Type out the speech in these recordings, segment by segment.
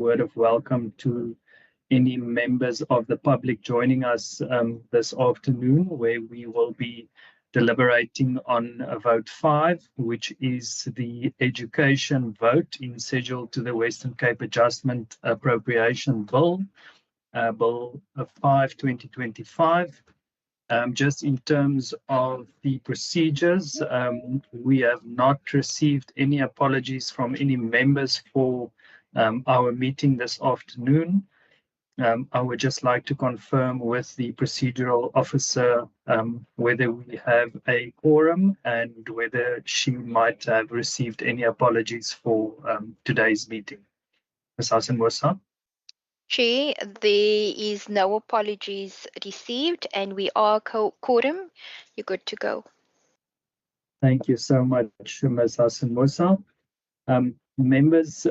word of welcome to any members of the public joining us this afternoon, where we will be deliberating on vote 5, which is the education vote in schedule to the Western Cape Adjustment Appropriation Bill, Bill 5, 2025. Just in terms of the procedures, we have not received any apologies from any members for our meeting this afternoon. I would just like to confirm with the procedural officer whether we have a quorum and whether she might have received any apologies for today's meeting. Ms. Hassan-Musa. Chair, there is no apologies received and we are quorum. You're good to go. Thank you so much, Ms. Hassan-Musa. Members,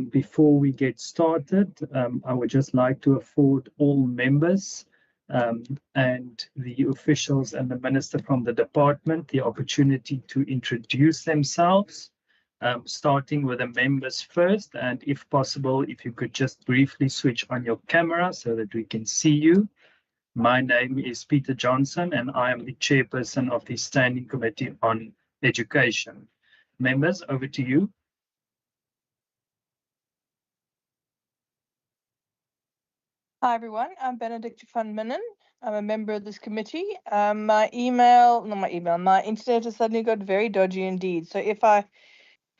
before we get started, I would just like to afford all members and the officials and the minister from the department the opportunity to introduce themselves, starting with the members first. And if possible, if you could just briefly switch on your camera so that we can see you. My name is Peter Johnson, and I am the chairperson of the Standing Committee on Education. Members, over to you. Hi everyone, I'm Benedicta van Minnen. I'm a member of this committee. My internet has suddenly got very dodgy indeed. So if I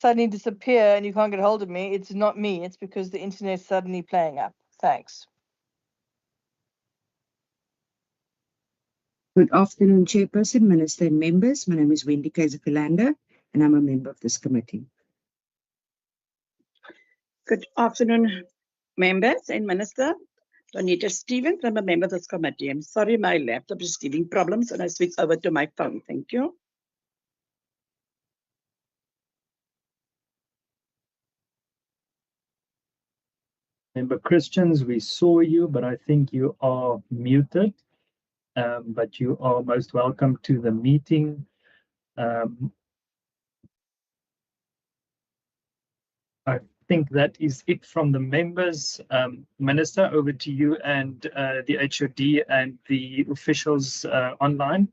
suddenly disappear and you can't get hold of me, it's not me. It's because the internet's suddenly playing up. Thanks. Good afternoon, Chairperson, Minister and members. My name is Wendy Kaiser-Philander and I'm a member of this committee. Good afternoon, members and Minister. Donita Stevens, I'm a member of this committee. I'm sorry my laptop is giving problems and I switch over to my phone. Thank you. Member Christians, we saw you, but I think you are muted. But you are most welcome to the meeting. I think that is it from the members. Minister, over to you and the HOD and the officials online.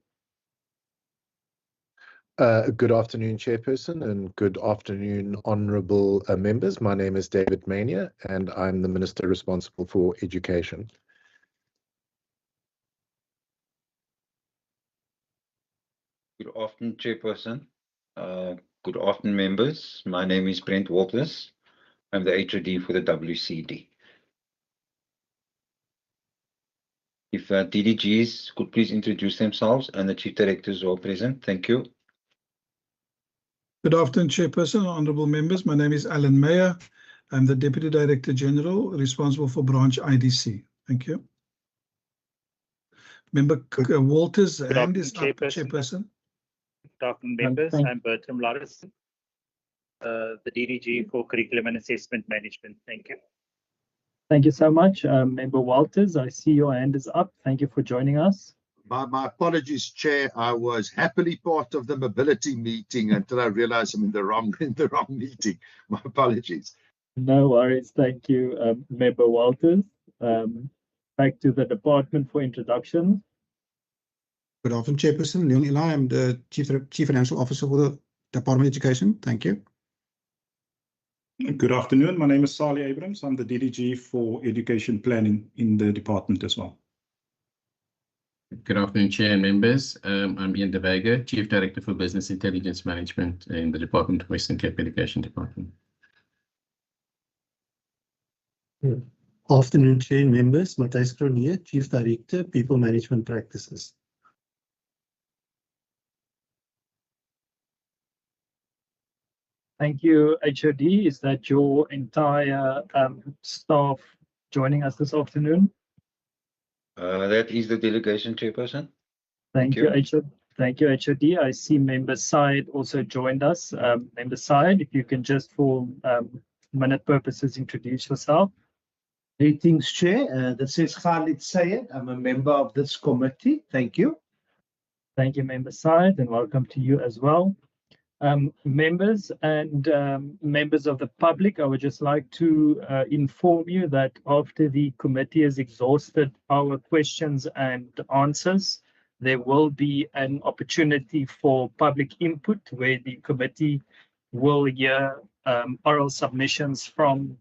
Good afternoon, Chairperson, and good afternoon, honourable members. My name is David Mania, and I'm the Minister responsible for Education. Good afternoon, Chairperson. Good afternoon, members. My name is Brent Walters. I'm the HOD for the WCD. If DDGs could please introduce themselves and the Chief Directors who are present. Thank you. Good afternoon, Chairperson, honourable members. My name is Alan Meyer. I'm the Deputy Director General responsible for branch IDC. Thank you. Member Walters' hand is up, Chairperson. Good afternoon, members. I'm Bertram Larison, the DDG for Curriculum and Assessment Management. Thank you. Thank you so much. Member Walters, I see your hand is up. Thank you for joining us. My apologies, Chair. I was happily part of the mobility meeting until I realized I'm in the wrong meeting. My apologies. No worries. Thank you, Member Walters. Back to the department for introductions. Good afternoon, Chairperson. Leon Eli. I'm the Chief Financial Officer for the Department of Education. Thank you. Good afternoon. My name is Sali Abrams. I'm the DDG for Education Planning in the department as well. Good afternoon, Chair and members. I'm Ian De Vega, Chief Director for Business Intelligence Management in the Department of Western Cape Education Department. Good afternoon, Chair and members. Matthijs Cronje, Chief Director, People Management Practices. Thank you, HOD. Is that your entire staff joining us this afternoon? That is the delegation, Chairperson. Thank you, HOD. Thank you, HOD. I see Member Syed also joined us. Member Syed, if you can just for minute purposes introduce yourself. Greetings, Chair. This is Khalid Sayed. I'm a member of this committee. Thank you. Thank you, Member Syed, and welcome to you as well. Members and members of the public, I would just like to inform you that after the committee has exhausted our questions and answers, there will be an opportunity for public input where the committee will hear oral submissions from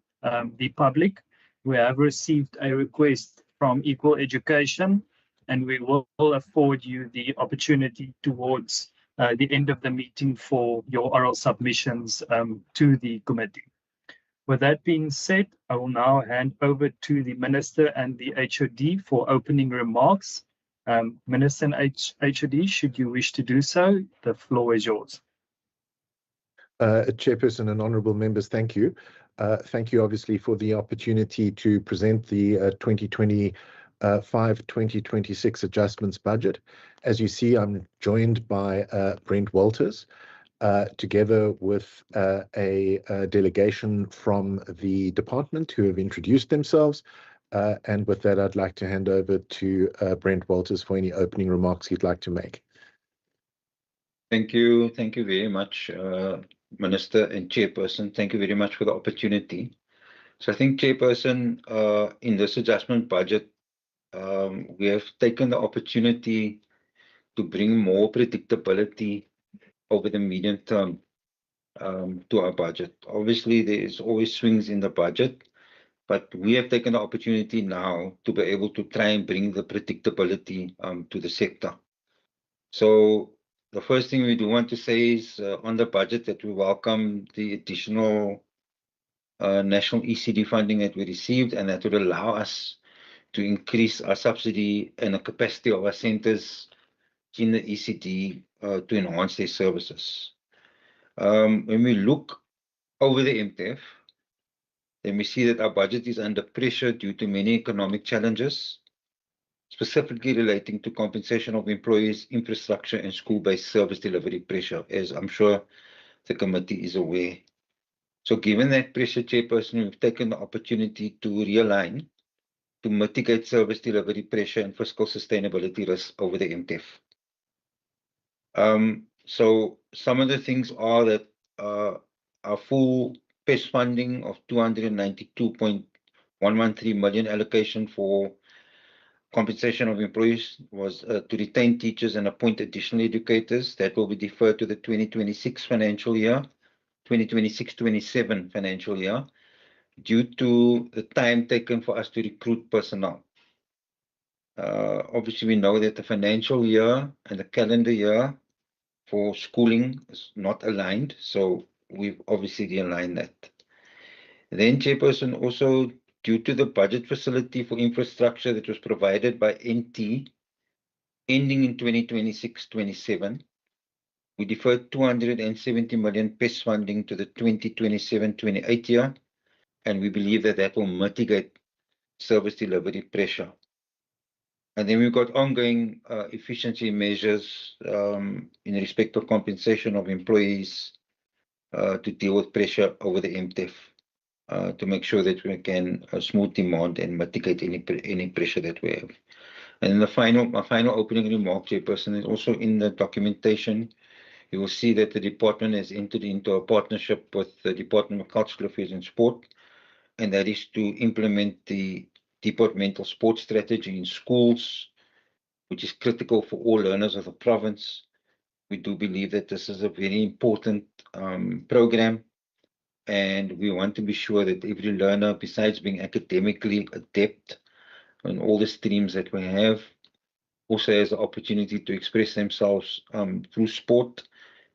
the public. We have received a request from Equal Education, and we will afford you the opportunity towards the end of the meeting for your oral submissions to the committee. With that being said, I will now hand over to the Minister and the HOD for opening remarks. Minister and HOD, should you wish to do so, the floor is yours. Chairperson and honourable members, thank you. Thank you, obviously, for the opportunity to present the 2025-2026 adjustments budget. As you see, I'm joined by Brent Walters, together with a delegation from the department who have introduced themselves. And with that, I'd like to hand over to Brent Walters for any opening remarks he'd like to make. Thank you very much, Minister and Chairperson. Thank you very much for the opportunity. So I think, Chairperson, in this adjustment budget, we have taken the opportunity to bring more predictability over the medium term to our budget. Obviously, there is always swings in the budget, but we have taken the opportunity now to be able to try and bring the predictability to the sector. So the first thing we do want to say is on the budget that we welcome the additional national ECD funding that we received, and that would allow us to increase our subsidy and the capacity of our centres in the ECD to enhance their services. When we look over the MTF, then we see that our budget is under pressure due to many economic challenges, specifically relating to compensation of employees, infrastructure, and school-based service delivery pressure, as I'm sure the committee is aware. So given that pressure, Chairperson, we've taken the opportunity to realign to mitigate service delivery pressure and fiscal sustainability risks over the MTF. So some of the things are that our full PES funding of 292.113 million allocation for compensation of employees was to retain teachers and appoint additional educators. That will be deferred to the 2026 financial year, 2026-27 financial year, due to the time taken for us to recruit personnel. Obviously, we know that the financial year and the calendar year for schooling is not aligned, so we've obviously realigned that. Then, Chairperson, also due to the budget facility for infrastructure that was provided by NT ending in 2026-27, we deferred 270 million PES funding to the 2027-28 year, and we believe that that will mitigate service delivery pressure. And then we've got ongoing efficiency measures in respect of compensation of employees to deal with pressure over the MTF, to make sure that we can smooth demand and mitigate any pressure that we have. And my final opening remark, Chairperson, is also in the documentation. You will see that the department has entered into a partnership with the Department of Cultural Affairs and Sport, and that is to implement the departmental sports strategy in schools, which is critical for all learners of the province. We do believe that this is a very important program, and we want to be sure that every learner, besides being academically adept in all the streams that we have, also has the opportunity to express themselves through sport.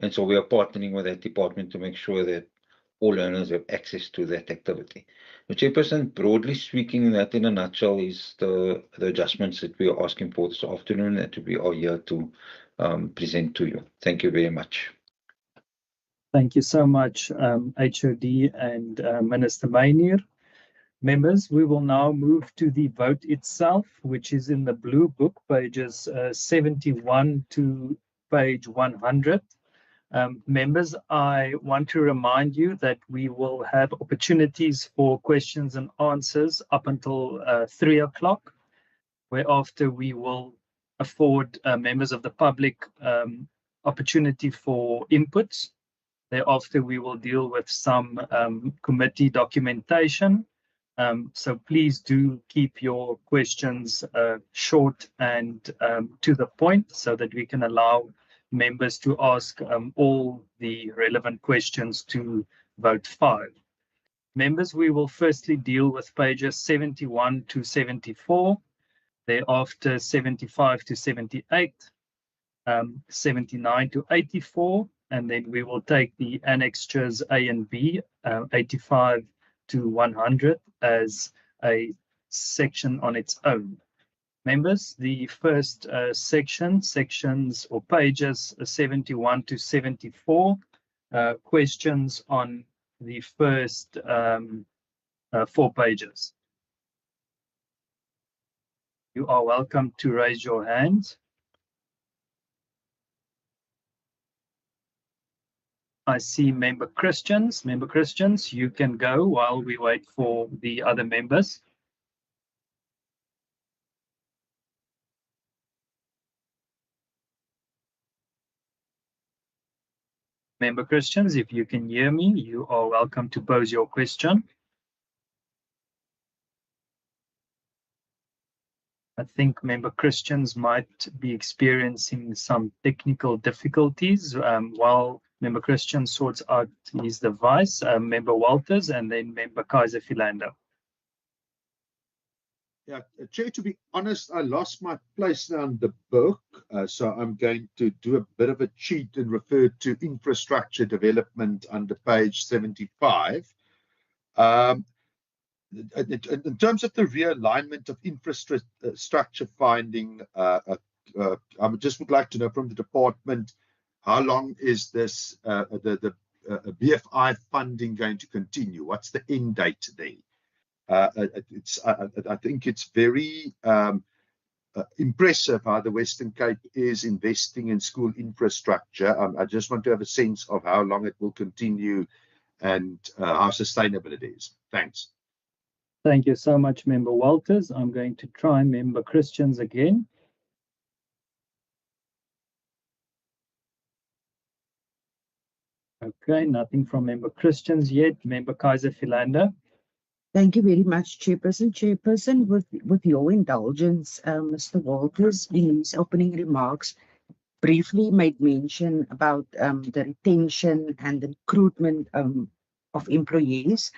And so we are partnering with that department to make sure that all learners have access to that activity. The Chairperson, broadly speaking, that in a nutshell is the adjustments that we are asking for this afternoon and that we are here to present to you. Thank you very much. Thank you so much, HOD and Minister Mainir. Members, we will now move to the vote itself, which is in the blue book, pages 71 to page 100. Members, I want to remind you that we will have opportunities for questions and answers up until 3 o'clock, whereafter we will afford members of the public opportunity for inputs. Thereafter, we will deal with some committee documentation. So please do keep your questions short and to the point so that we can allow members to ask all the relevant questions to vote 5. Members, we will firstly deal with pages 71 to 74, thereafter 75 to 78, 79 to 84, and then we will take the annexures A and B, 85 to 100 as a section on its own. Members, the first sections or pages 71 to 74, questions on the first 4 pages. You are welcome to raise your hand. I see Member Christians. Member Christians, you can go while we wait for the other members. Member Christians, if you can hear me, you are welcome to pose your question. I think Member Christians might be experiencing some technical difficulties while Member Christian sorts out his device. Member Walters and then Member Kaiser Philander. Yeah, Chair, to be honest, I lost my place now in the book, so I'm going to do a bit of a cheat and refer to infrastructure development under page 75. In terms of the realignment of infrastructure finding, I just would like to know from the department, how long is this the BFI funding going to continue? What's the end date there? I think it's very impressive how the Western Cape is investing in school infrastructure. I just want to have a sense of how long it will continue and how sustainable it is. Thanks. Thank you so much, Member Walters. I'm going to try Member Christians again. Okay, nothing from Member Christians yet. Member Kaiser Philander. Thank you very much, Chairperson. Chairperson, with your indulgence, Mr. Walters, in his opening remarks, briefly made mention about the retention and the recruitment of employees.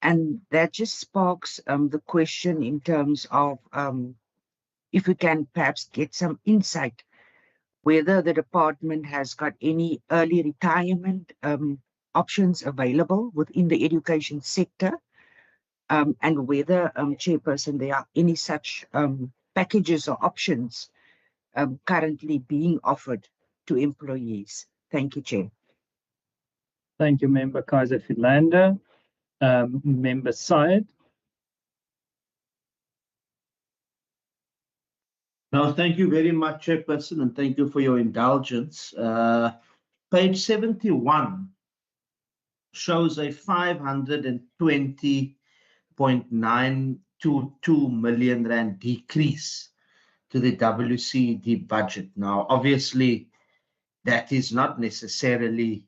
And that just sparks the question in terms of if we can perhaps get some insight whether the department has got any early retirement options available within the education sector, and whether, Chairperson, there are any such packages or options currently being offered to employees. Thank you, Chair. Thank you, Member Kaiser Philander. Member Syed. No, thank you very much, Chairperson, and thank you for your indulgence. Page 71 shows a 520.922 million rand decrease to the WCD budget. Now, obviously, that is not necessarily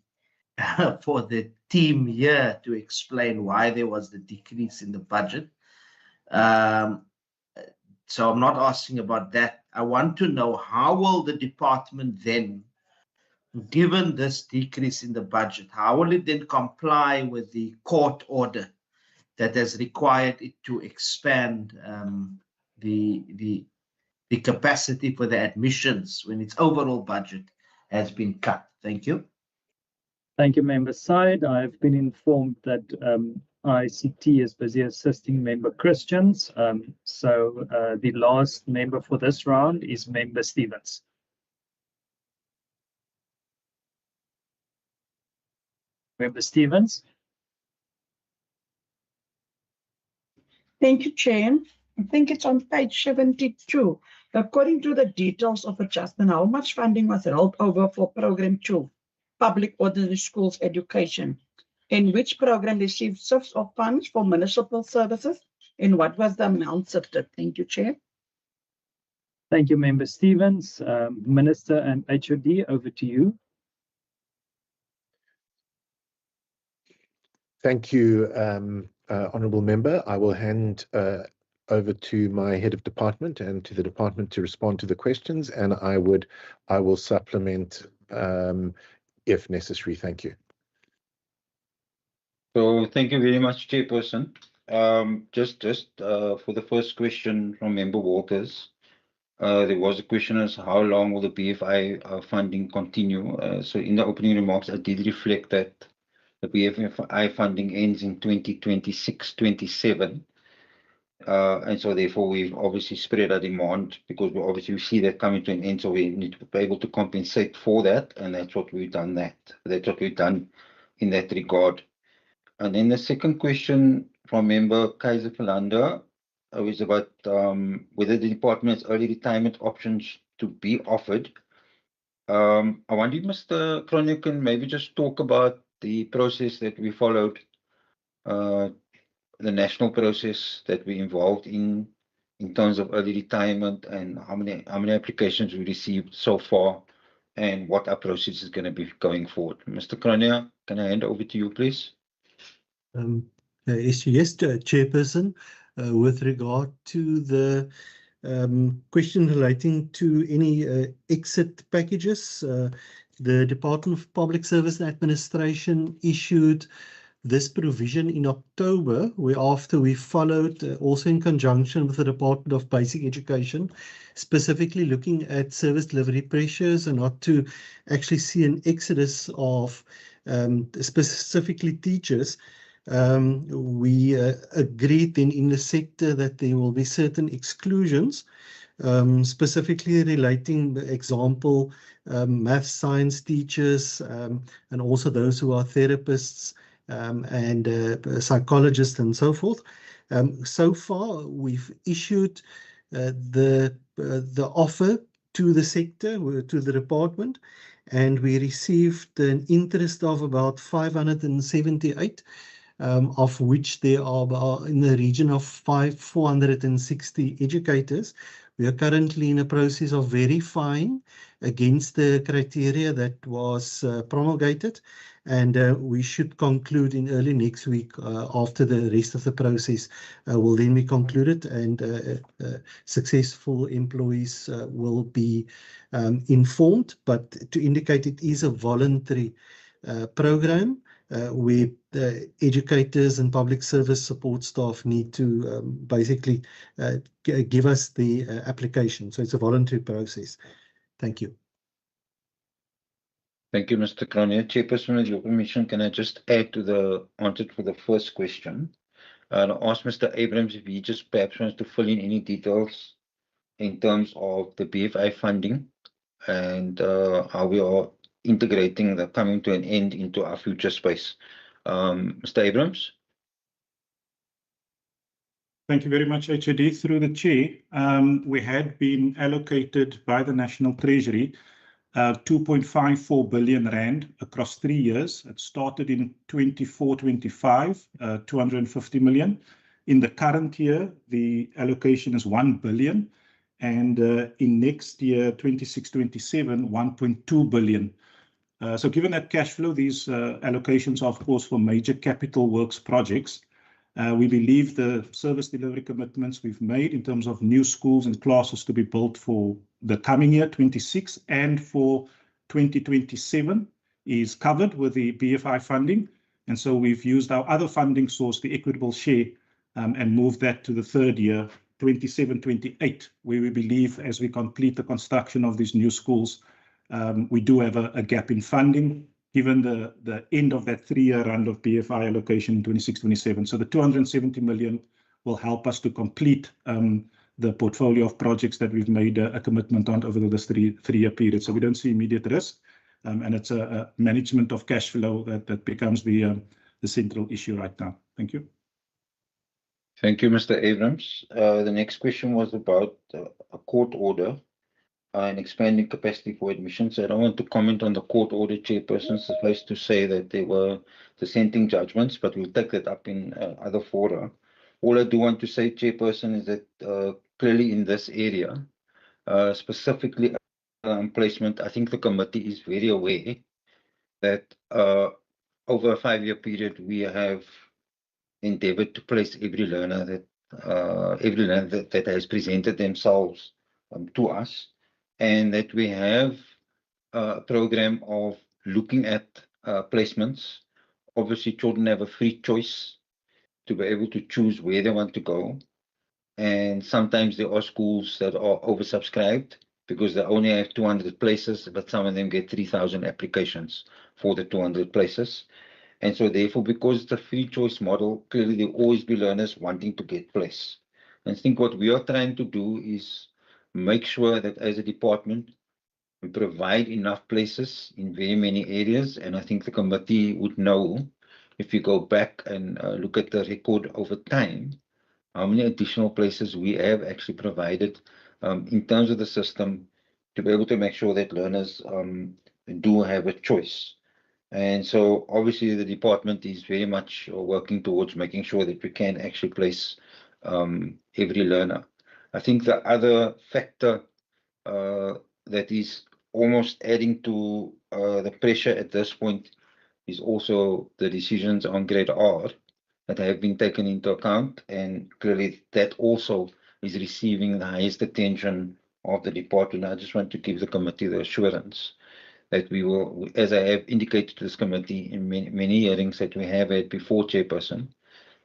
for the team here to explain why there was the decrease in the budget. So I'm not asking about that. I want to know, how will the department then, given this decrease in the budget, how will it then comply with the court order that has required it to expand the capacity for the admissions when its overall budget has been cut? Thank you. Thank you, Member Syed. I've been informed that ICT is busy assisting Member Christians. So the last member for this round is Member Stevens. Member Stevens. Thank you, Chair. I think it's on page 72. According to the details of adjustment, how much funding was rolled over for Program 2, Public Ordinary Schools Education? In which program received shifts of funds for municipal services? And what was the amount shifted? Thank you, Chair. Thank you, Member Stevens. Minister and HOD, over to you. Thank you, Honourable Member. I will hand over to my head of department and to the department to respond to the questions, and I will supplement if necessary. Thank you. So thank you very much, Chairperson. Just for the first question from Member Walters, there was a question as how long will the BFI funding continue? So in the opening remarks, I did reflect that the BFI funding ends in 2026-27. And so therefore we've obviously spread our demand because we obviously see that coming to an end, so we need to be able to compensate for that, and that's what we've done that's what we've done in that regard. And then the second question from Member Kaiser Philander was about whether the department has early retirement options to be offered. I wonder if Mr. Cronje can maybe just talk about the process that we followed, the national process that we involved in terms of early retirement, and how many applications we received so far, and what our process is going to be going forward. Mr. Cronje, can I hand over to you, please? Yes, Chairperson. With regard to the question relating to any exit packages, the Department of Public Service Administration issued this provision in October, whereafter we followed also in conjunction with the Department of Basic Education, specifically looking at service delivery pressures and not to actually see an exodus of specifically teachers. We agreed then in the sector that there will be certain exclusions, specifically relating, the example, math science teachers, and also those who are therapists and psychologists and so forth. So far, we've issued the offer to the sector, to the department, and we received an interest of about 578, of which there are in the region of 460 educators. We are currently in a process of verifying against the criteria that was promulgated, and we should conclude in early next week after the rest of the process will then be concluded, and successful employees will be informed. But to indicate, it is a voluntary program where the educators and public service support staff need to basically give us the application. So it's a voluntary process. Thank you. Thank you, Mr. Cronje. Chairperson, with your permission, can I just add to the answer for the first question? And ask Mr. Abrams if he just perhaps wants to fill in any details in terms of the BFI funding and how we are integrating the coming to an end into our future space. Mr. Abrams? Thank you very much, HOD. Through the chair, we had been allocated by the National Treasury 2.54 billion rand across 3 years. It started in 24-25, 250 million. In the current year, the allocation is 1 billion, and in next year, 26-27, 1.2 billion. So given that cash flow, these allocations are, of course, for major capital works projects. We believe the service delivery commitments we've made in terms of new schools and classes to be built for the coming year, 26, and for 2027 is covered with the BFI funding. And so we've used our other funding source, the equitable share, and moved that to the third year, 27-28, where we believe as we complete the construction of these new schools, we do have a gap in funding, given the end of that 3-year run of BFI allocation in 26-27. So the 270 million will help us to complete the portfolio of projects that we've made a commitment on over this three-year period. So we don't see immediate risk, and it's a management of cash flow that becomes the central issue right now. Thank you. Thank you, Mr. Abrams. The next question was about a court order and expanding capacity for admissions. I don't want to comment on the court order, Chairperson. Suffice to say that there were dissenting judgments, but we'll take that up in other fora. All I do want to say, Chairperson, is that clearly in this area, specifically placement, I think the committee is very aware that over a 5-year period, we have endeavored to place every learner that has presented themselves to us, and that we have a program of looking at placements. Obviously, children have a free choice to be able to choose where they want to go. And sometimes there are schools that are oversubscribed because they only have 200 places, but some of them get 3,000 applications for the 200 places. And so therefore, because it's a free choice model, clearly there will always be learners wanting to get place. And I think what we are trying to do is make sure that as a department, we provide enough places in very many areas. And I think the committee would know, if you go back and look at the record over time, how many additional places we have actually provided in terms of the system to be able to make sure that learners do have a choice. And so obviously the department is very much working towards making sure that we can actually place every learner. I think the other factor that is almost adding to the pressure at this point is also the decisions on grade R that have been taken into account, and clearly that also is receiving the highest attention of the department. I just want to give the committee the assurance that we will, as I have indicated to this committee in many hearings that we have had before, Chairperson,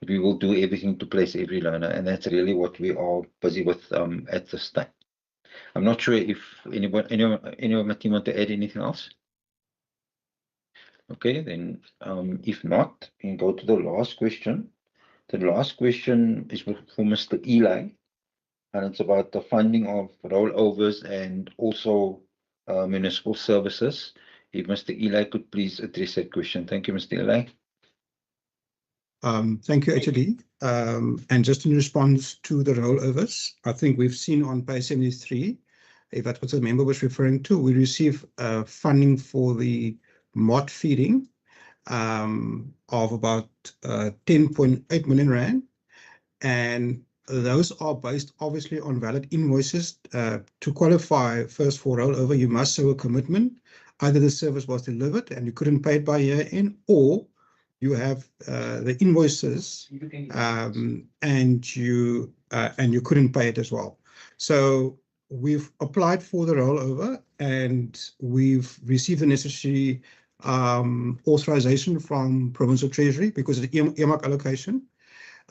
that we will do everything to place every learner, and that's really what we are busy with at this time. I'm not sure if anyone of my team want to add anything else. Okay, then if not, we can go to the last question. The last question is for Mr. Eli, and it's about the funding of rollovers and also municipal services. If Mr. Eli could please address that question. Thank you, Mr. Eli. Thank you, HOD. And just in response to the rollovers, I think we've seen on page 73, if that's what the member was referring to, we receive funding for the mod feeding of about 10.8 million rand. And those are based obviously on valid invoices. To qualify first for rollover, you must show a commitment. Either the service was delivered and you couldn't pay it by year end, or you have the invoices and you couldn't pay it as well. So we've applied for the rollover and we've received the necessary authorization from Provincial Treasury because of the earmark allocation.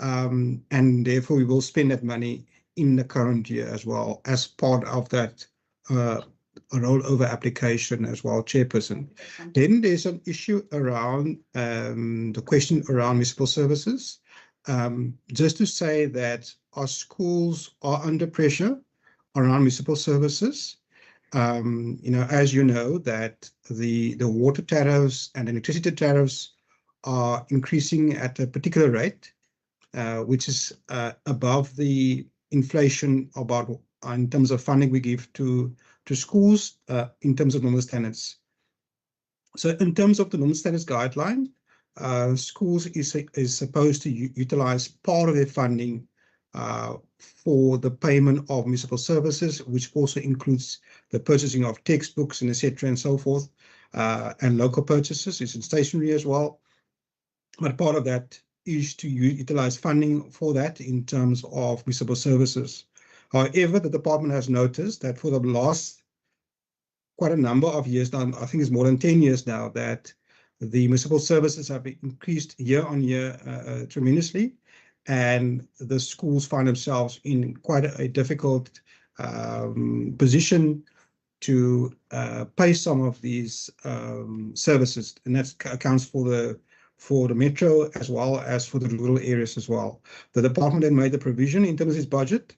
And therefore we will spend that money in the current year as well as part of that rollover application as well, Chairperson. Then there's an issue around the question around municipal services. Just to say that our schools are under pressure around municipal services. As you know, that the water tariffs and electricity tariffs are increasing at a particular rate, which is above the inflation about in terms of funding we give to schools in terms of normal standards. So in terms of the normal standards guideline, schools is supposed to utilize part of their funding for the payment of municipal services, which also includes the purchasing of textbooks and etc. and so forth, and local purchases. It's in stationery as well. But part of that is to utilize funding for that in terms of municipal services. However, the department has noticed that for the last quite a number of years now, I think it's more than 10 years now, that the municipal services have increased year on year tremendously, and the schools find themselves in quite a difficult position to pay some of these services, and that accounts for the metro as well as for the rural areas as well. The department then made the provision in terms of its budget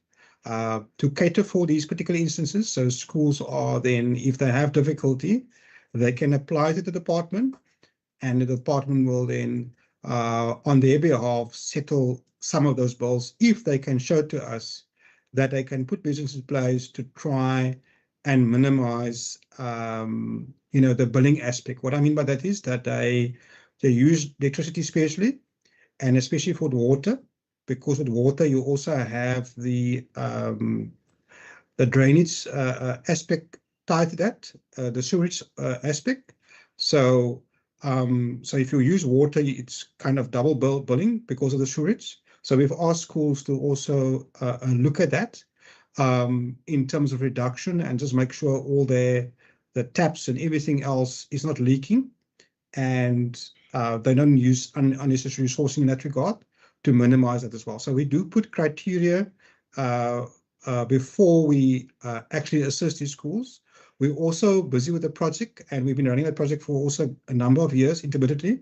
to cater for these particular instances. So schools are then, if they have difficulty, they can apply to the department, and the department will then, on their behalf, settle some of those bills if they can show to us that they can put business in place to try and minimize, the billing aspect. What I mean by that is that they use electricity especially, and especially for the water, because with water you also have the drainage aspect tied to that, the sewage aspect. So So if you use water, it's kind of double billing because of the sewage. So we've asked schools to also look at that in terms of reduction and just make sure all the taps and everything else is not leaking, and they don't use unnecessary resourcing in that regard to minimize that as well. So we do put criteria before we actually assist these schools. We're also busy with the project, and we've been running that project for also a number of years intermittently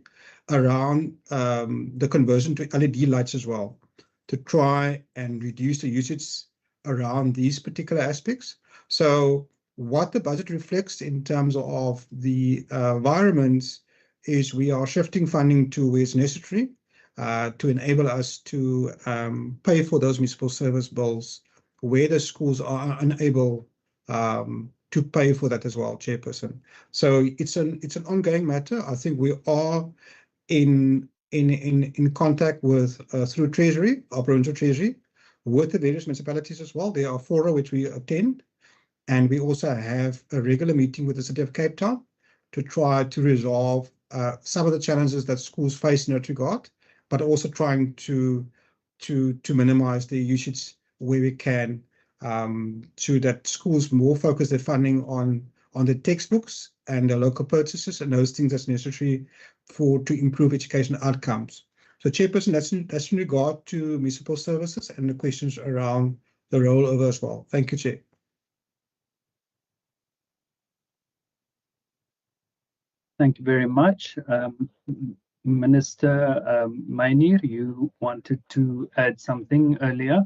around the conversion to LED lights as well, to try and reduce the usage around these particular aspects. So what the budget reflects in terms of the environments is we are shifting funding to where it's necessary to enable us to pay for those municipal service bills where the schools are unable to pay for that as well, Chairperson. So it's an ongoing matter. I think we are in contact with through Treasury, our provincial Treasury, with the various municipalities as well. There are fora which we attend, and we also have a regular meeting with the City of Cape Town to try to resolve some of the challenges that schools face in that regard, but also trying to minimize the usage where we can, so that schools more focus their funding on the textbooks and the local purchases and those things that's necessary to improve education outcomes. So, Chairperson, that's in regard to municipal services and the questions around the rollover as well. Thank you, Chair. Thank you very much. Minister Mainir, you wanted to add something earlier?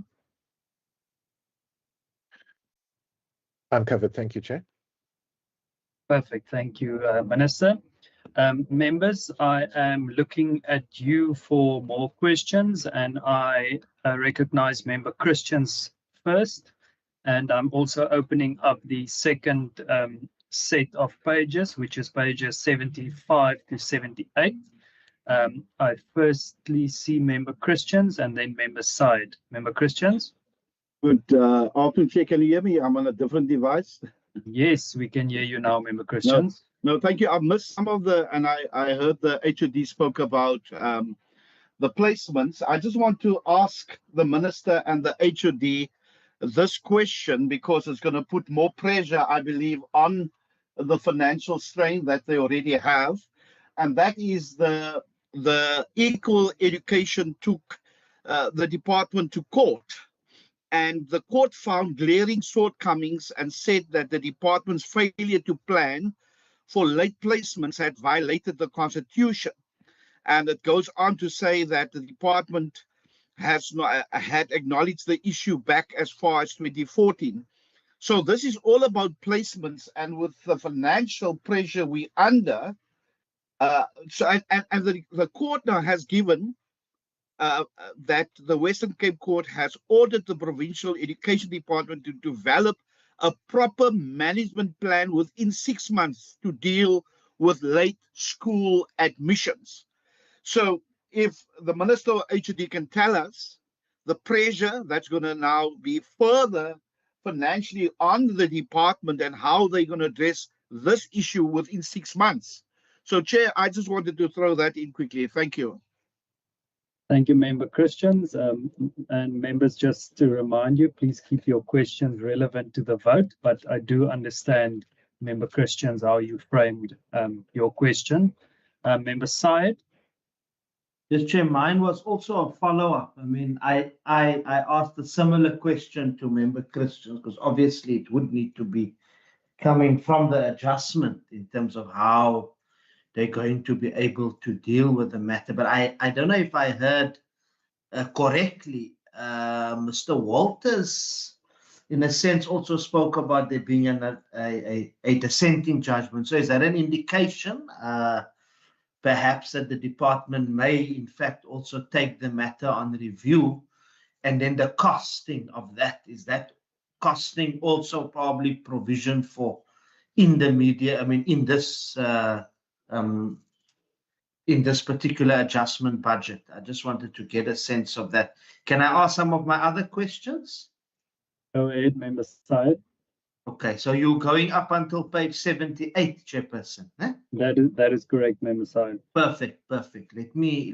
I'm covered. Thank you, Chair. Perfect. Thank you, Minister. Members, I am looking at you for more questions, and I recognize Member Christians first. And I'm also opening up the second set of pages, which is pages 75 to 78. I firstly see Member Christians and then Member Side. Member Christians? Good afternoon, Chair. Can you hear me? I'm on a different device. Yes, we can hear you now, Member Christians. No, thank you. I missed some of and I heard the HOD spoke about the placements. I just want to ask the Minister and the HOD this question because it's going to put more pressure, I believe, on the financial strain that they already have. And that is the Equal Education took the department to court. And the court found glaring shortcomings and said that the department's failure to plan for late placements had violated the Constitution. And it goes on to say that the department has not had acknowledged the issue back as far as 2014. So this is all about placements, and with the financial pressure we're under, the court now has given that the Western Cape Court has ordered the Provincial Education Department to develop a proper management plan within 6 months to deal with late school admissions. So if the Minister of HOD can tell us the pressure that's going to now be further financially on the department and how they're going to address this issue within 6 months. So, Chair, I just wanted to throw that in quickly. Thank you. Thank you, Member Christians. And members, just to remind you, please keep your questions relevant to the vote. But I do understand, Member Christians, how you framed your question. Member Syed? Yes, Chair, mine was also a follow-up. I mean, I asked a similar question to Member Christians because obviously it would need to be coming from the adjustment in terms of how they're going to be able to deal with the matter. But I don't know if I heard correctly. Mr. Walters, in a sense, also spoke about there being a dissenting judgment. So is that an indication, perhaps, that the department may, in fact, also take the matter on review? And then the costing of that, is that costing also probably provision for in the media, I mean, in this particular adjustment budget? I just wanted to get a sense of that. Can I ask some of my other questions? Go ahead, Member Syed. Okay, so you're going up until page 78, Chairperson. Eh? That is correct, Member Side. Perfect, perfect. Let me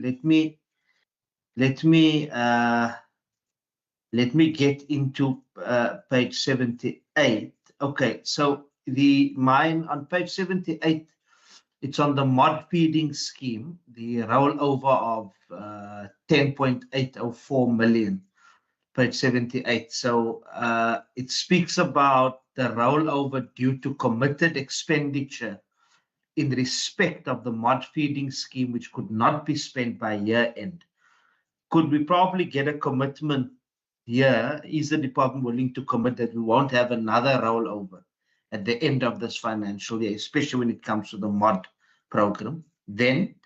get into page 78. Okay, so mine on page 78, it's on the mod feeding scheme, the rollover of 10.804 million, page 78. So it speaks about the rollover due to committed expenditure in respect of the mod feeding scheme, which could not be spent by year end. Could we probably get a commitment here? Is the department willing to commit that we won't have another rollover at the end of this financial year, especially when it comes to the mod program? Then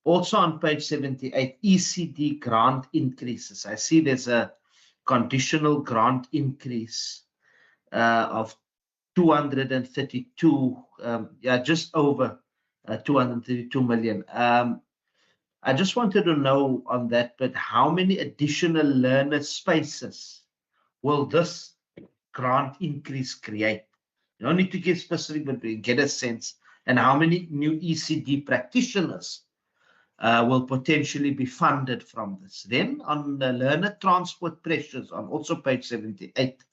also on page 78, ECD grant increases. I see there's a conditional grant increase of 232, just over 232 million. I just wanted to know on that, but how many additional learner spaces will this grant increase create? You don't need to get specific, but we get a sense. And how many new ECD practitioners will potentially be funded from this? Then on the learner transport pressures, on also page 78,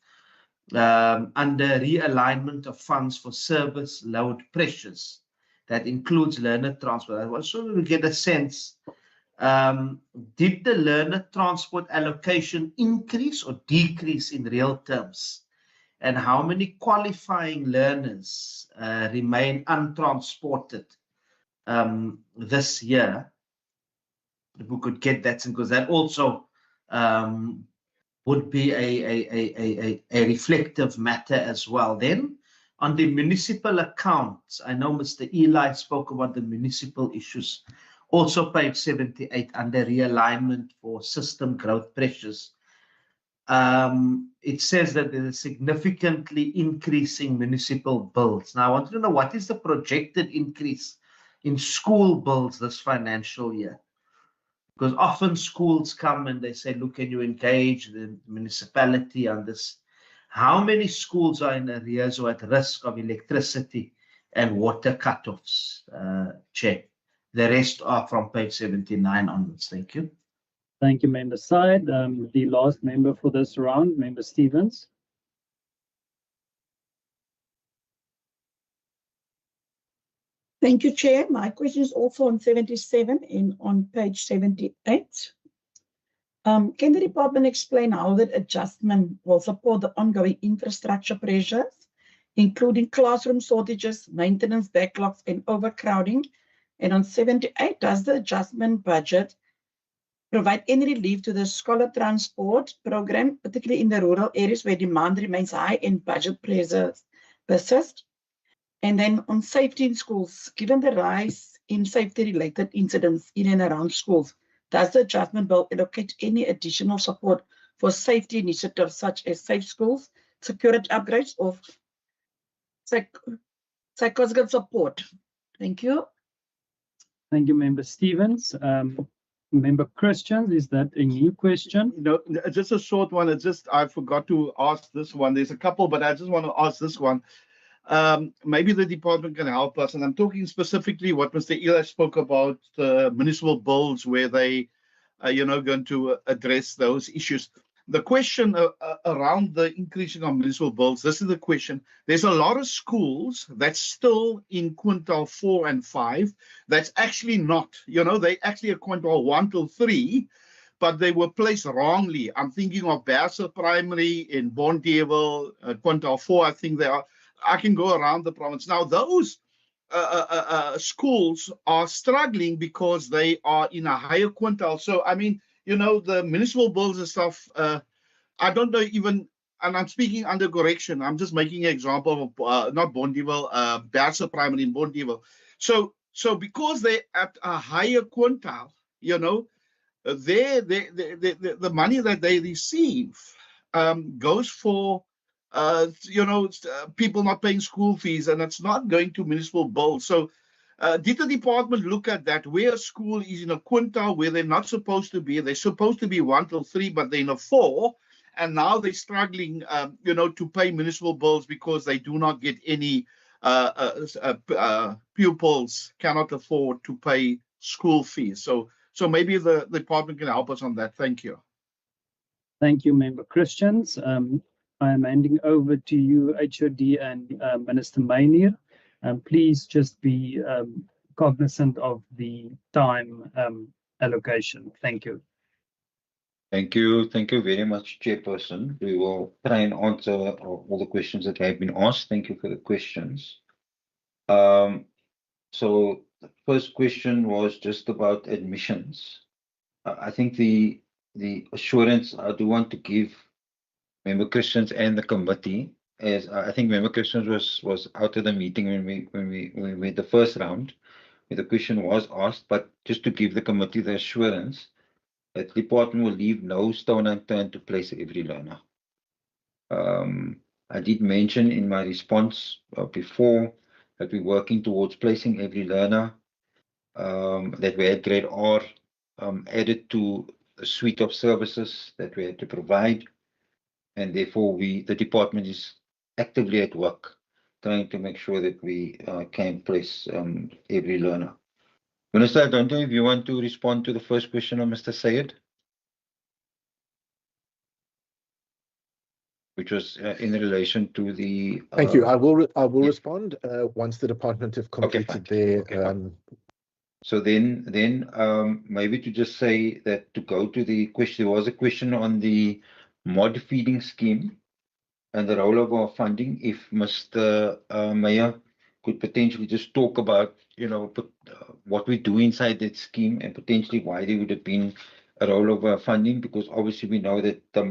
under realignment of funds for service load pressures, that includes learner transport. I also want to get a sense, did the learner transport allocation increase or decrease in real terms? And how many qualifying learners remain untransported this year? If we could get that, because that also would be a reflective matter as well. Then on the municipal accounts, I know Mr. Eli spoke about the municipal issues. Also page 78 under realignment for system growth pressures. It says that there is significantly increasing municipal bills. Now I want to know, what is the projected increase in school bills this financial year? Because often schools come and they say, look, can you engage the municipality on this? How many schools are in arrears or at risk of electricity and water cutoffs, Chair? The rest are from page 79 onwards. Thank you. Thank you, Member Side. The last member for this round, Member Stevens. Thank you, Chair. My question is also on 77 and on page 78. Can the department explain how that adjustment will support the ongoing infrastructure pressures, including classroom shortages, maintenance backlogs, and overcrowding? And on 78, does the adjustment budget provide any relief to the scholar transport program, particularly in the rural areas where demand remains high and budget pressures persist? And then on safety in schools, given the rise in safety-related incidents in and around schools, does the adjustment bill allocate any additional support for safety initiatives such as safe schools, security upgrades, or psychological support? Thank you. Thank you, Member Stevens. Member Christians, is that a new question? No, just a short one. It's just I forgot to ask this one. There's a couple, but I just want to ask this one. Maybe the department can help us, and I'm talking specifically what Mr. Eli spoke about, municipal bills, where they going to address those issues. The question around the increasing of municipal bills, this is the question. There's a lot of schools that's still in quintile 4 and 5 that's actually not, they actually are quintile 1 till 3, but they were placed wrongly. I'm thinking of Bersa Primary in Bondeville, quintile 4, I think they are. I can go around the province. Now, those schools are struggling because they are in a higher quintile. So, I mean, the municipal bills and stuff, I don't know even, and I'm speaking under correction. I'm just making an example of, not Bondeville, Bersa Primary in Bondeville. So because they're at a higher quintile, the money that they receive goes for people not paying school fees, and it's not going to municipal bills. So did the department look at that, where a school is in a quintile where they're not supposed to be? They're supposed to be 1 till 3, but they're in a 4, and now they're struggling, to pay municipal bills because they do not get any pupils cannot afford to pay school fees. So maybe the department can help us on that. Thank you. Thank you, Member Christians. I am handing over to you, HOD and Minister Mainir. Please just be cognizant of the time allocation. Thank you. Thank you. Thank you very much, Chairperson. We will try and answer all the questions that have been asked. Thank you for the questions. So the first question was just about admissions. I think the assurance I do want to give Member Christians and the committee, as I think Member Christians was out of the meeting when we made the first round, where the question was asked, but just to give the committee the assurance that the department will leave no stone unturned to place every learner. I did mention in my response before that we're working towards placing every learner, that we had grade R added to a suite of services that we had to provide, and therefore the department is actively at work trying to make sure that we can place every learner. Minister, I don't know if you want to respond to the first question of Mr. Sayed, which was in relation to the. Thank you. I will respond once the department have completed their. So then maybe to just say that to go to the question, there was a question on the mod feeding scheme and the role of our funding. If Mr. Mayor could potentially just talk about, what we do inside that scheme and potentially why there would have been a role of our funding, because obviously we know that the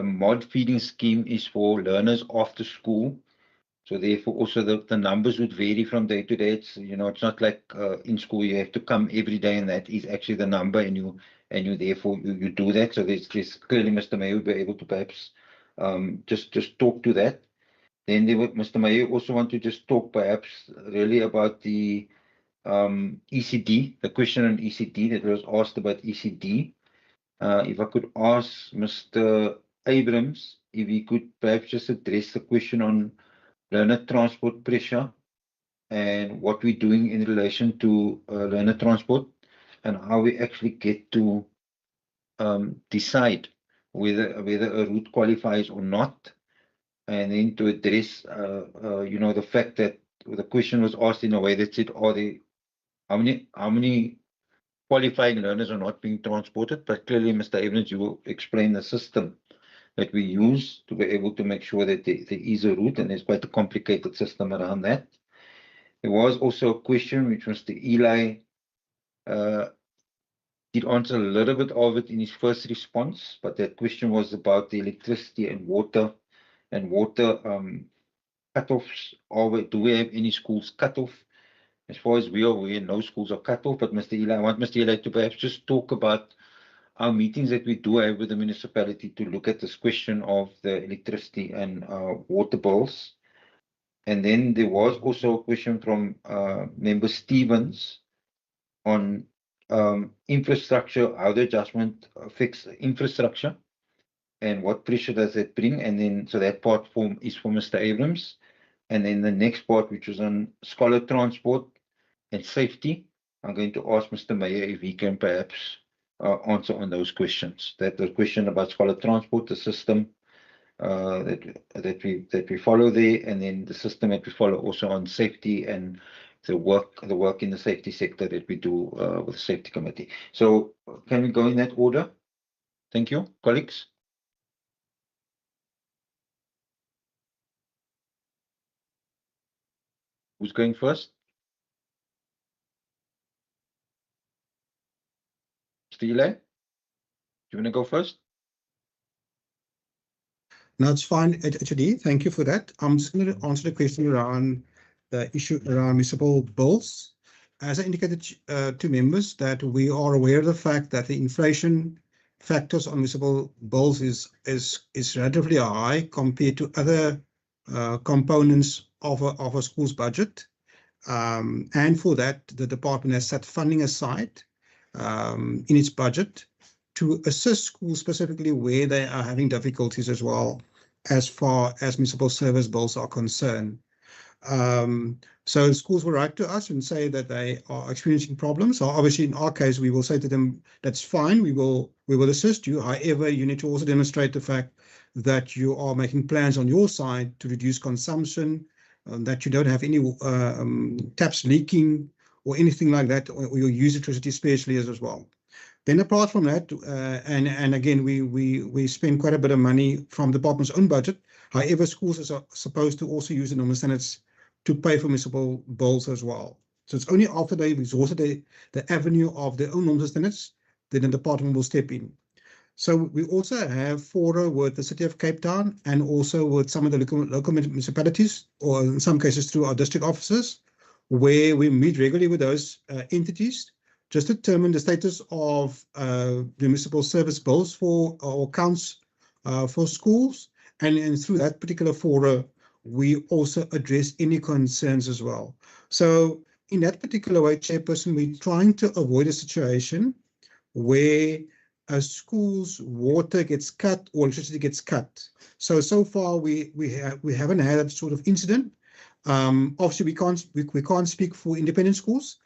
mod feeding scheme is for learners after school. So therefore also the numbers would vary from day to day. It's, it's not like in school you have to come every day and that is actually the number and you therefore you do that. So there's clearly Mr. Mayor would be able to perhaps just talk to that. Then Mr. Mayor also want to just talk perhaps really about the ECD, the question on ECD that was asked about ECD. If I could ask Mr. Abrams if he could perhaps just address the question on learner transport pressure and what we're doing in relation to learner transport and how we actually get to decide whether a route qualifies or not, and then to address the fact that the question was asked in a way that said, how many qualifying learners are not being transported? But clearly, Mr. Evans, you will explain the system that we use to be able to make sure that there is a route, and there's quite a complicated system around that. There was also a question which Mr. Eli did answer a little bit of it in his first response, but that question was about the electricity and water cut-offs. Do we have any schools cut off? As far as we are aware, no schools are cut off, but Mr. Eli, I want Mr. Eli to perhaps just talk about our meetings that we do have with the municipality to look at this question of the electricity and water bills. And then there was also a question from Member Stevens on infrastructure, how the adjustment affects infrastructure and what pressure does it bring. And then, so that part is for Mr. Abrams. And then the next part, which was on scholar transport and safety, I'm going to ask Mr. Mayor if he can perhaps answer on those questions. That the question about scholar transport, the system that we follow there, and then the system that we follow also on safety and the work in the safety sector that we do with the safety committee. So can we go in that order? Thank you, colleagues. Who's going first? Mr. Eli, do you want to go first? No, it's fine, HOD. Thank you for that. I'm just going to answer the question around the issue around municipal bills. As I indicated to members, that we are aware of the fact that the inflation factors on municipal bills is relatively high compared to other components of a school's budget. And for that, the department has set funding aside in its budget to assist schools specifically where they are having difficulties as well, as far as municipal service bills are concerned. So schools will write to us and say that they are experiencing problems. So obviously, in our case, we will say to them, "That's fine. We will assist you. However, you need to also demonstrate the fact that you are making plans on your side to reduce consumption, that you don't have any taps leaking or anything like that, or you use electricity spatially as well." Then apart from that, and again, we spend quite a bit of money from the department's own budget. However, schools are supposed to also use the normal standards to pay for municipal bills as well. So it's only after they've exhausted the avenue of their own normal standards, then the department will step in. So we also have fora with the City of Cape Town and also with some of the local municipalities, or in some cases through our district offices, where we meet regularly with those entities, just to determine the status of the municipal service bills for or accounts for schools. And through that particular fora, we also address any concerns as well. So in that particular way, Chairperson, we're trying to avoid a situation where a school's water gets cut or electricity gets cut. So far we haven't had that sort of incident. Obviously we can't speak for independent schools,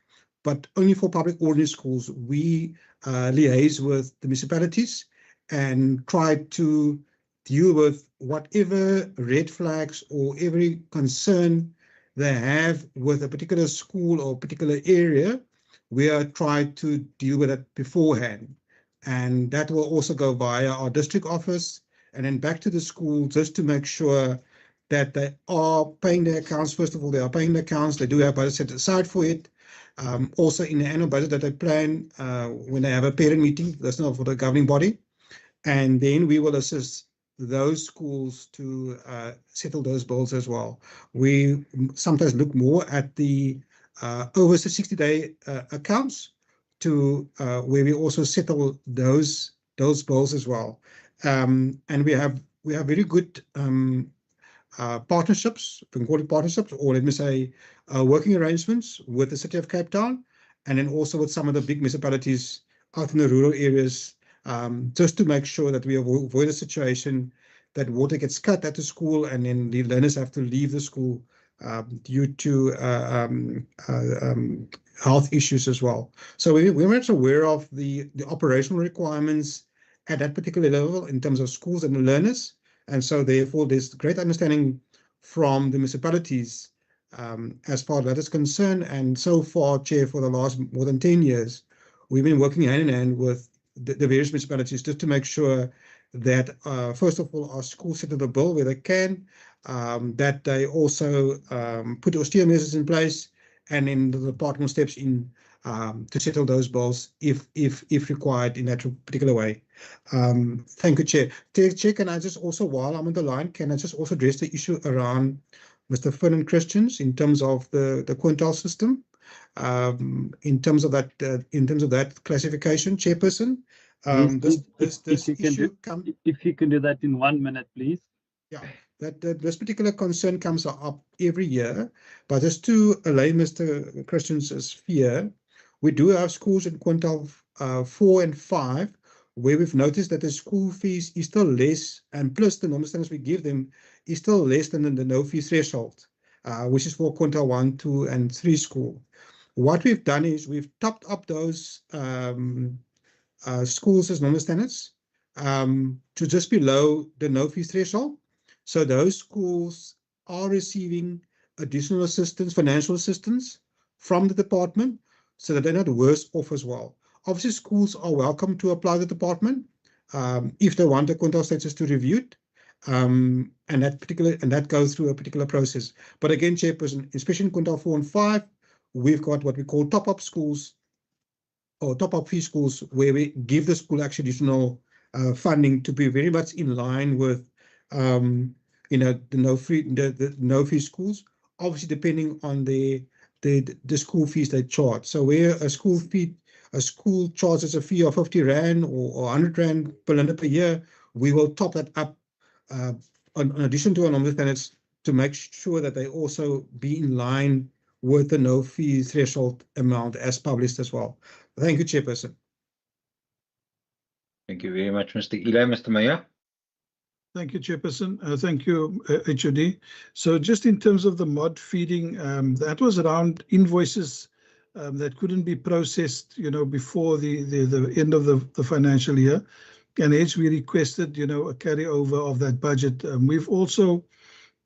but only for public ordinary schools we liaise with the municipalities and try to deal with whatever red flags or every concern they have with a particular school or particular area. We are trying to deal with it beforehand, and that will also go via our district office and then back to the school, just to make sure that they are paying their accounts. First of all, they are paying the accounts. They do have budget set aside for it. Also in the annual budget that they plan when they have a parent meeting, that's not for the governing body. And then we will assist those schools to settle those bills as well. We sometimes look more at the over the 60-day accounts to where we also settle those bills as well. And we have very good partnerships, we can call it partnerships, or let me say working arrangements with the City of Cape Town, and then also with some of the big municipalities out in the rural areas, just to make sure that we avoid a situation that water gets cut at the school and then the learners have to leave the school due to health issues as well. So we're very much aware of the operational requirements at that particular level in terms of schools and the learners. And so therefore there's great understanding from the municipalities as far as that is concerned. And so far, Chair, for the last more than 10 years, we've been working hand in hand with the various municipalities just to make sure that, first of all, our schools settle the bill where they can, that they also put austere measures in place, and then the department steps in to settle those bills if required in that particular way. Thank you, Chair. Chair, can I just also, while I'm on the line, can I just also address the issue around Mr. Fernand Christians in terms of the quintile system? In terms of that classification, Chairperson. If you can do that in 1 minute, please. Yeah, this particular concern comes up every year, but just to allay Mr. Christians' fear, we do have schools in quintile 4 and 5 where we've noticed that the school fees is still less, and plus the normal standards we give them is still less than the no fee threshold, which is for quintile 1, 2, and 3 school. What we've done is we've topped up those schools as normal standards to just below the no fee threshold. So those schools are receiving additional assistance, financial assistance from the department, so that they're not worse off as well. Obviously, schools are welcome to apply to the department if they want the quintile status to review it, and that goes through a particular process. But again, Chairperson, especially in quintile 4 and 5, we've got what we call top-up schools or top-up fee schools, where we give the school actually additional funding to be very much in line with the no fee schools, obviously depending on the school fees they charge. So where a school charges a fee of 50 Rand or 100 Rand per learner per year, we will top that up in addition to our normal standards to make sure that they also be in line with the no fee threshold amount as published as well. Thank you, Chairperson. Thank you very much, Mr. Eli. Mr. Meyer? Thank you, Chairperson. Thank you, HOD. So just in terms of the mod feeding, that was around invoices that couldn't be processed, before the end of the financial year. And hence we requested, a carryover of that budget. We've also,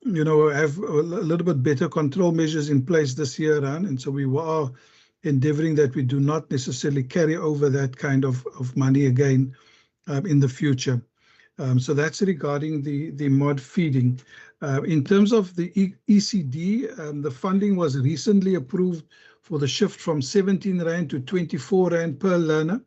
have a little bit better control measures in place this year around. And so we are endeavoring that we do not necessarily carry over that kind of money again in the future. So that's regarding the mod feeding. In terms of the ECD, the funding was recently approved for the shift from 17 Rand to 24 Rand per learner.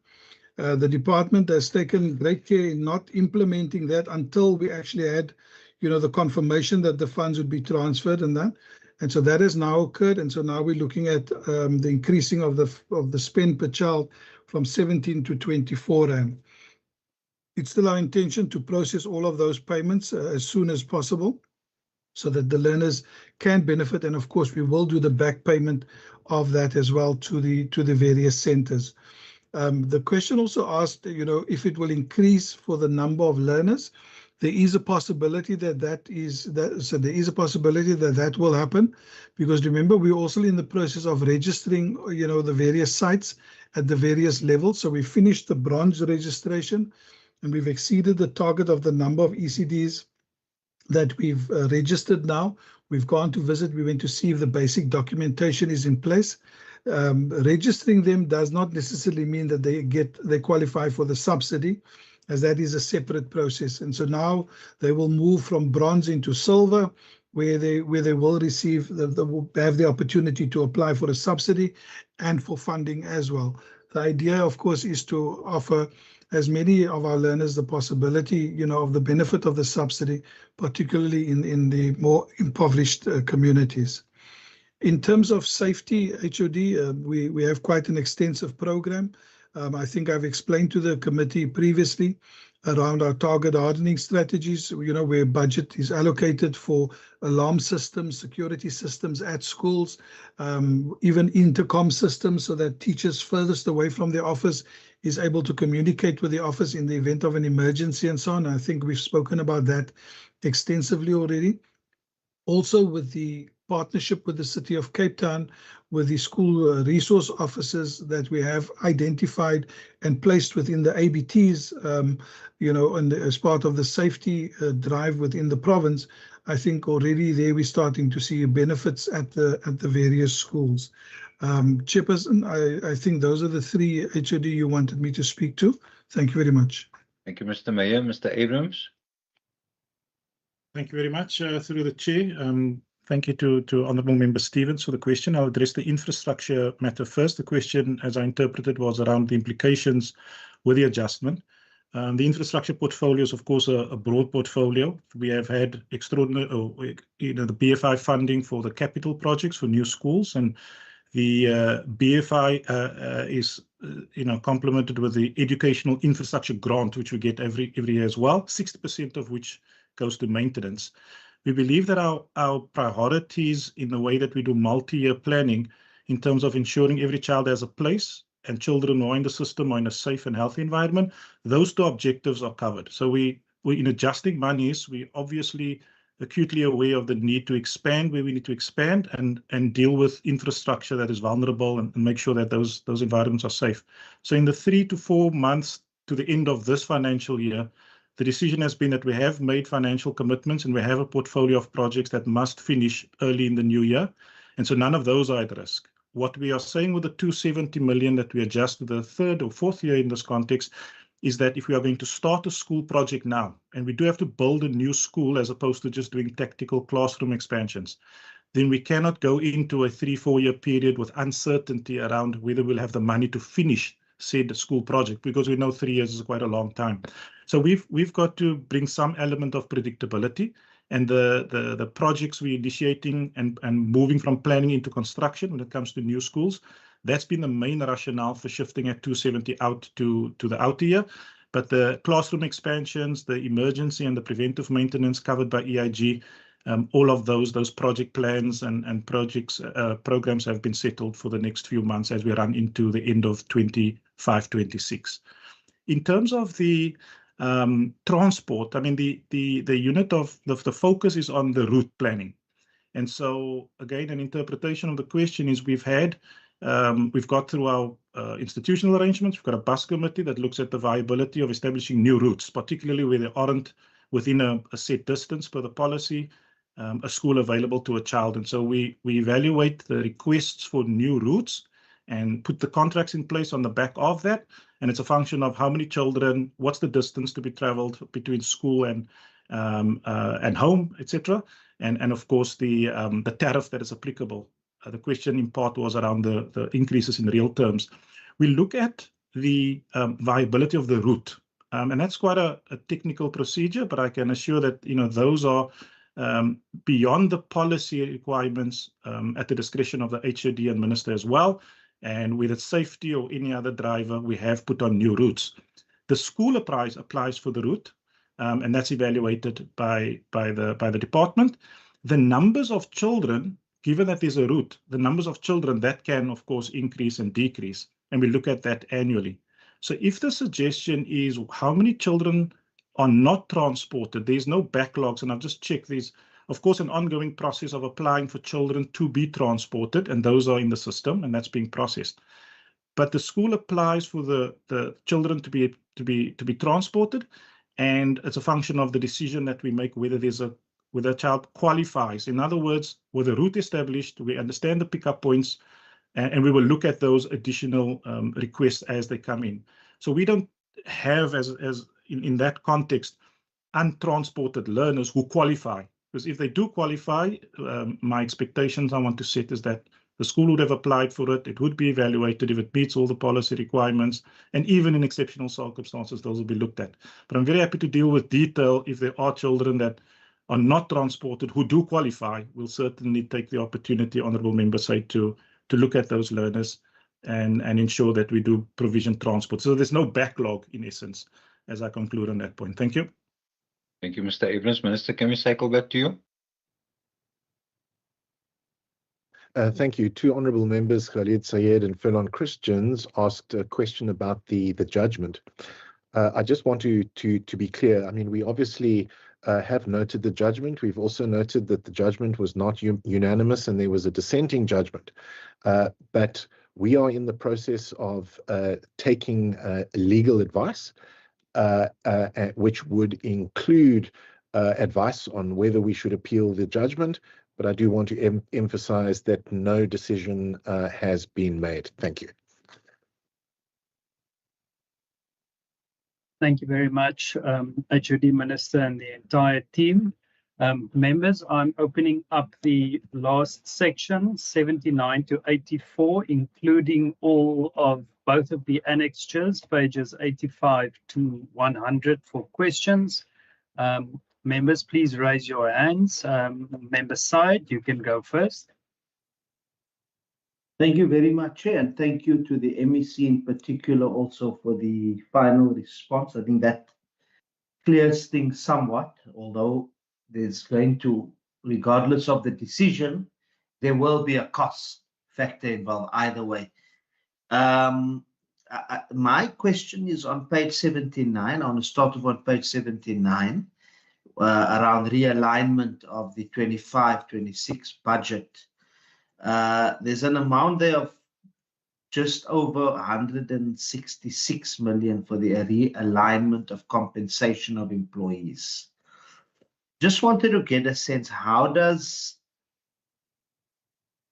The department has taken great care in not implementing that until we actually had, the confirmation that the funds would be transferred and that. And so that has now occurred. And so now we're looking at the increasing of the spend per child from 17 to 24 Rand. It's still our intention to process all of those payments as soon as possible so that the learners can benefit. And of course, we will do the back payment of that as well to the various centers. The question also asked, if it will increase for the number of learners. There is a possibility that that will happen, because remember, we're also in the process of registering, the various sites at the various levels. So we finished the bronze registration, and we've exceeded the target of the number of ECDs that we've registered now. We've gone to visit, we went to see if the basic documentation is in place. Registering them does not necessarily mean that they qualify for the subsidy, as that is a separate process. And so now they will move from bronze into silver, where they will receive, have the opportunity to apply for a subsidy and for funding as well. The idea, of course, is to offer as many of our learners the possibility, of the benefit of the subsidy, particularly in the more impoverished communities. In terms of safety, HOD, we have quite an extensive program. I think I've explained to the committee previously around our target hardening strategies, where budget is allocated for alarm systems, security systems at schools, even intercom systems, so that teachers furthest away from their office is able to communicate with the office in the event of an emergency and so on. I think we've spoken about that extensively already. Also, with the partnership with the City of Cape Town, with the school resource officers that we have identified and placed within the ABTs, and as part of the safety drive within the province, I think already there we're starting to see benefits at the various schools. Chairperson, I think those are the three HOD you wanted me to speak to. Thank you very much. Thank you, Mr. Meyer. Mr. Abrams? Thank you very much. Through the chair, thank you to Honourable Member Stevens for the question. I'll address the infrastructure matter first. The question, as I interpreted, was around the implications with the adjustment. The infrastructure portfolio is, of course, a broad portfolio. We have had extraordinary, the BFI funding for the capital projects for new schools, and the BFI is, complemented with the educational infrastructure grant, which we get every year as well, 60% of which goes to maintenance. We believe that our priorities in the way that we do multi-year planning in terms of ensuring every child has a place and children who are in the system are in a safe and healthy environment, those two objectives are covered. So we in adjusting monies, we obviously acutely aware of the need to expand where we need to expand and deal with infrastructure that is vulnerable and make sure that those environments are safe. So in the 3 to 4 months to the end of this financial year, the decision has been that we have made financial commitments and we have a portfolio of projects that must finish early in the new year. And so none of those are at risk. What we are saying with the 270 million that we adjust to the third or fourth year in this context is that if we are going to start a school project now, and we do have to build a new school as opposed to just doing tactical classroom expansions, then we cannot go into a 3-4 year period with uncertainty around whether we'll have the money to finish said school project, because we know 3 years is quite a long time. So we've got to bring some element of predictability, and the projects we're initiating and moving from planning into construction when it comes to new schools, that's been the main rationale for shifting at 270 out to the outer year. But the classroom expansions, the emergency and the preventive maintenance covered by EIG, all of those project plans and programs have been settled for the next few months as we run into the end of 25-26. In terms of the transport, I mean, the unit of the focus is on the route planning. And so, again, an interpretation of the question is we've got through our institutional arrangements, we've got a bus committee that looks at the viability of establishing new routes, particularly where there aren't within a set distance per the policy, a school available to a child. And so we evaluate the requests for new routes and put the contracts in place on the back of that. And it's a function of how many children, what's the distance to be traveled between school and home, etc. And of course, the tariff that is applicable. The question in part was around the increases in real terms. We look at the viability of the route. And that's quite a technical procedure, but I can assure that those are beyond the policy requirements at the discretion of the HOD and minister as well. And with its safety or any other driver, we have put on new routes. The school applies for the route, and that's evaluated by the department. The numbers of children, given that there's a route, the numbers of children that can, of course, increase and decrease, and we look at that annually. So if the suggestion is how many children are not transported, there's no backlogs, and I've just checked these. Of course, an ongoing process of applying for children to be transported, and those are in the system, and that's being processed. But the school applies for the children to be transported, and it's a function of the decision that we make whether a child qualifies. In other words, with a route established, we understand the pickup points, and we will look at those additional requests as they come in. So we don't have, as in that context, untransported learners who qualify. Because if they do qualify, my expectations I want to set is that the school would have applied for it. It would be evaluated if it meets all the policy requirements. And even in exceptional circumstances, those will be looked at. But I'm very happy to deal with detail if there are children that are not transported who do qualify. We'll certainly take the opportunity, Honourable Member said, to look at those learners and ensure that we do provision transport. So there's no backlog, in essence, as I conclude on that point. Thank you. Thank you, Mr. Abrams. Minister, can we cycle back to you? Thank you. Two honourable members, Khalid Sayed and Furlong Christians, asked a question about the judgment. I just want to be clear. I mean, we obviously have noted the judgment. We've also noted that the judgment was not unanimous and there was a dissenting judgment. But we are in the process of taking legal advice, which would include advice on whether we should appeal the judgment. But I do want to emphasize that no decision has been made. Thank you. Thank you very much, HOD Minister and the entire team. Members, I'm opening up the last section, 79 to 84, including all of both of the annexures, pages 85 to 100 for questions. Members, please raise your hands. Member Side, you can go first. Thank you very much, Chair, and thank you to the MEC in particular also for the final response. I think that clears things somewhat, although there's going to, regardless of the decision, there will be a cost factor involved either way. My question is on page 79. I want to start off on page 79 around realignment of the 25-26 budget. There's an amount there of just over 166 million for the realignment of compensation of employees. Just wanted to get a sense, how does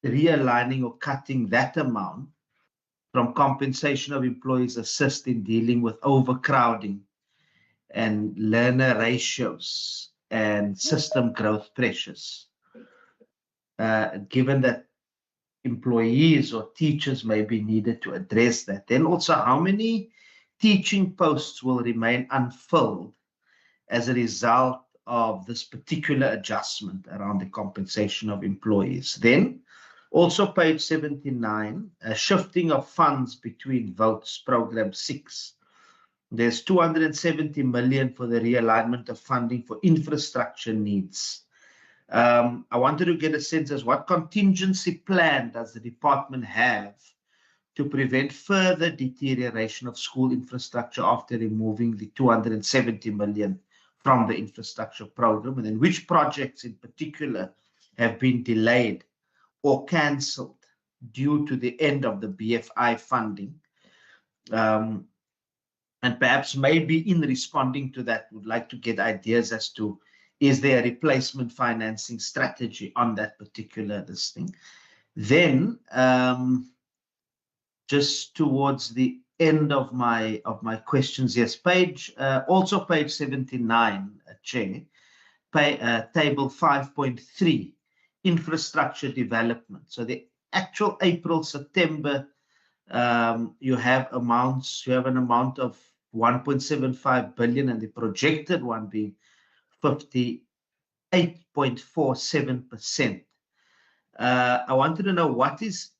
realigning or cutting that amount from compensation of employees assist in dealing with overcrowding and learner ratios and system growth pressures? Given that employees or teachers may be needed to address that. Then also, how many teaching posts will remain unfilled as a result of this particular adjustment around the compensation of employees? Then also page 79, shifting of funds between votes, program 6. There's 270 million for the realignment of funding for infrastructure needs. I wanted to get a sense as what contingency plan does the department have to prevent further deterioration of school infrastructure after removing the 270 million from the infrastructure program, and then which projects in particular have been delayed or cancelled due to the end of the BFI funding. And perhaps maybe in responding to that, would like to get ideas as to, is there a replacement financing strategy on that particular listing? Then, just towards the end of my questions, yes, also page 79, Chair, table 5.3, infrastructure development. So the actual April-September, you have an amount of 1.75 billion, and the projected one being 58.47%. I wanted to know why is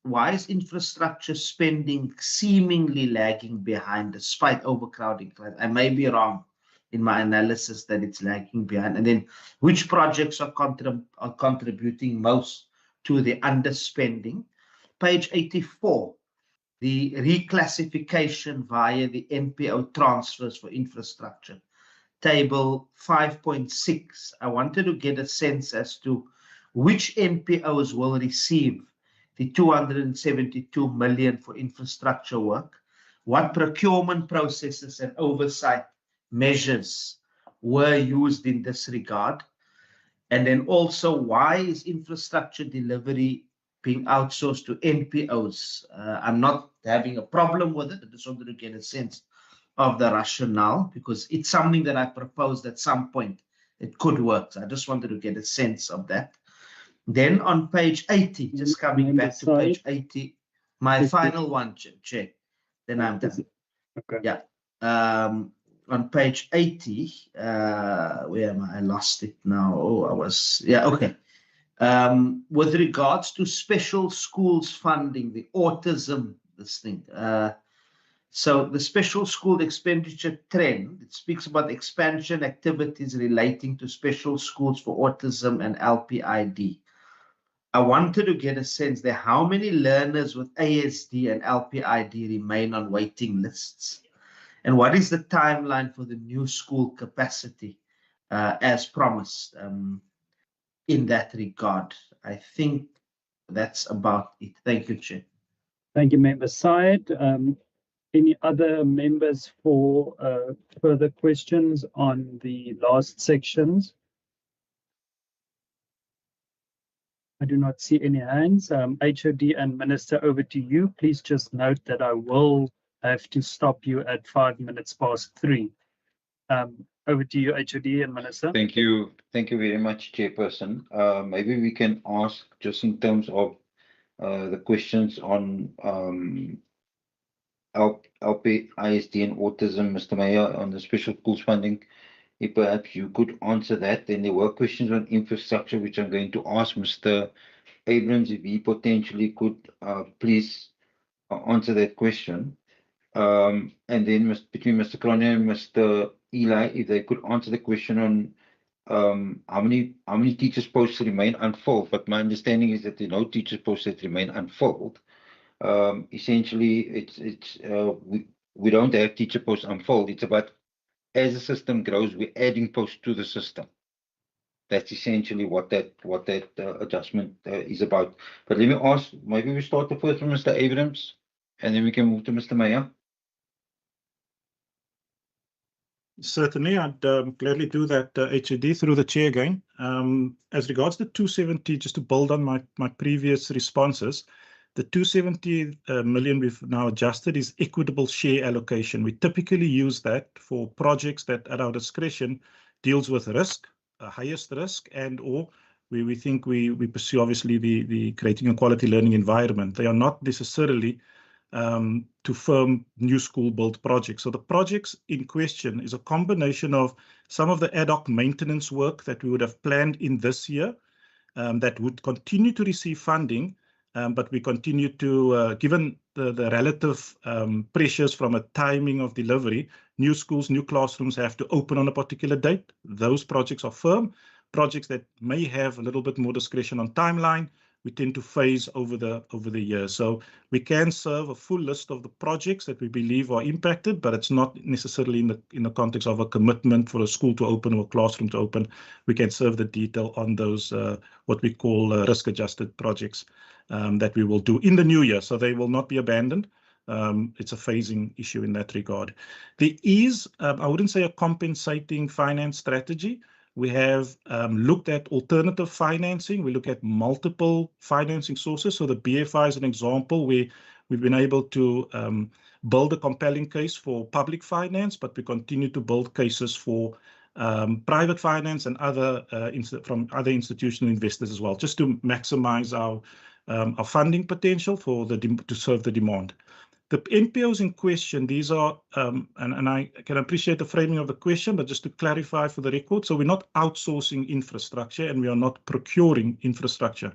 infrastructure spending seemingly lagging behind despite overcrowding? I may be wrong in my analysis that it's lagging behind. And then which projects are contributing most to the underspending? Page 84, the reclassification via the NPO transfers for infrastructure. Table 5.6, I wanted to get a sense as to which NPOs will receive the 272 million for infrastructure work, what procurement processes and oversight measures were used in this regard, and then also why is infrastructure delivery being outsourced to NPOs? I'm not having a problem with it. I just wanted to get a sense of the rationale, because it's something that I proposed at some point. It could work. So I just wanted to get a sense of that. Then on page 80, just coming back to page 80, my final one, Chair, then I'm done. Okay. Yeah. On page 80, where am I? I lost it now. Oh, okay. With regards to special schools funding, the autism, this thing. So the special school expenditure trend, it speaks about expansion activities relating to special schools for autism and LPID. I wanted to get a sense there, how many learners with ASD and LPID remain on waiting lists? And what is the timeline for the new school capacity as promised in that regard? I think that's about it. Thank you, Chair. Thank you, Member Syed. Any other members for further questions on the last sections? I do not see any hands. HOD and Minister, over to you. Please just note that I will have to stop you at 3:05. Over to you, HOD and Minister. Thank you. Thank you very much, Chairperson. Maybe we can ask just in terms of the questions on LP, ISD and autism, Mr. Mayor, on the special schools funding. If perhaps you could answer that. Then there were questions on infrastructure, which I'm going to ask Mr. Abrams if he potentially could please answer that question. And then between Mr. Kroner and Mr. Eli, if they could answer the question on how many teachers posts remain unfilled. But my understanding is that there are no teachers posts that remain unfilled. Essentially, we don't have teacher posts unfilled. It's about, as the system grows, we're adding posts to the system. That's essentially what that adjustment is about. But let me ask, maybe we start the first from Mr. Abrams, and then we can move to Mr. Meyer. Certainly, I'd gladly do that, HOD, through the chair again. As regards the 270, just to build on my previous responses, the 270 million we've now adjusted is equitable share allocation. We typically use that for projects that, at our discretion, deals with risk, highest risk, and or we think we pursue obviously the creating a quality learning environment. They are not necessarily to firm new school build projects. So the projects in question is a combination of some of the ad hoc maintenance work that we would have planned in this year that would continue to receive funding, but we continue to, given the relative pressures from a timing of delivery, new schools, new classrooms have to open on a particular date. Those projects are firm. Projects that may have a little bit more discretion on timeline we tend to phase over the years. So we can serve a full list of the projects that we believe are impacted, but it's not necessarily in the context of a commitment for a school to open or a classroom to open. We can serve the detail on those what we call risk-adjusted projects that we will do in the new year. So they will not be abandoned. It's a phasing issue in that regard. There is, I wouldn't say a compensating finance strategy. We have looked at alternative financing. We look at multiple financing sources. So the BFI is an example where we've been able to build a compelling case for public finance, but we continue to build cases for private finance and from other institutional investors as well, just to maximize our funding potential to serve the demand. The NPOs in question, these are, and I can appreciate the framing of the question, but just to clarify for the record, so we're not outsourcing infrastructure and we are not procuring infrastructure.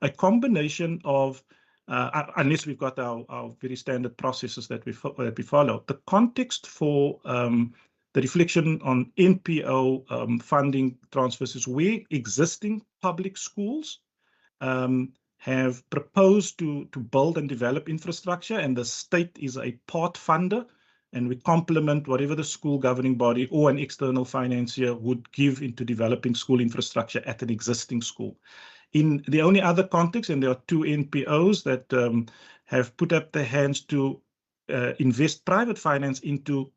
A combination of, unless we've got our very standard processes that we follow, the context for the reflection on NPO funding transfers is where existing public schools have proposed to build and develop infrastructure, and the state is a part funder, and we complement whatever the school governing body or an external financier would give into developing school infrastructure at an existing school. In the only other context, and there are two NPOs that have put up their hands to invest private finance into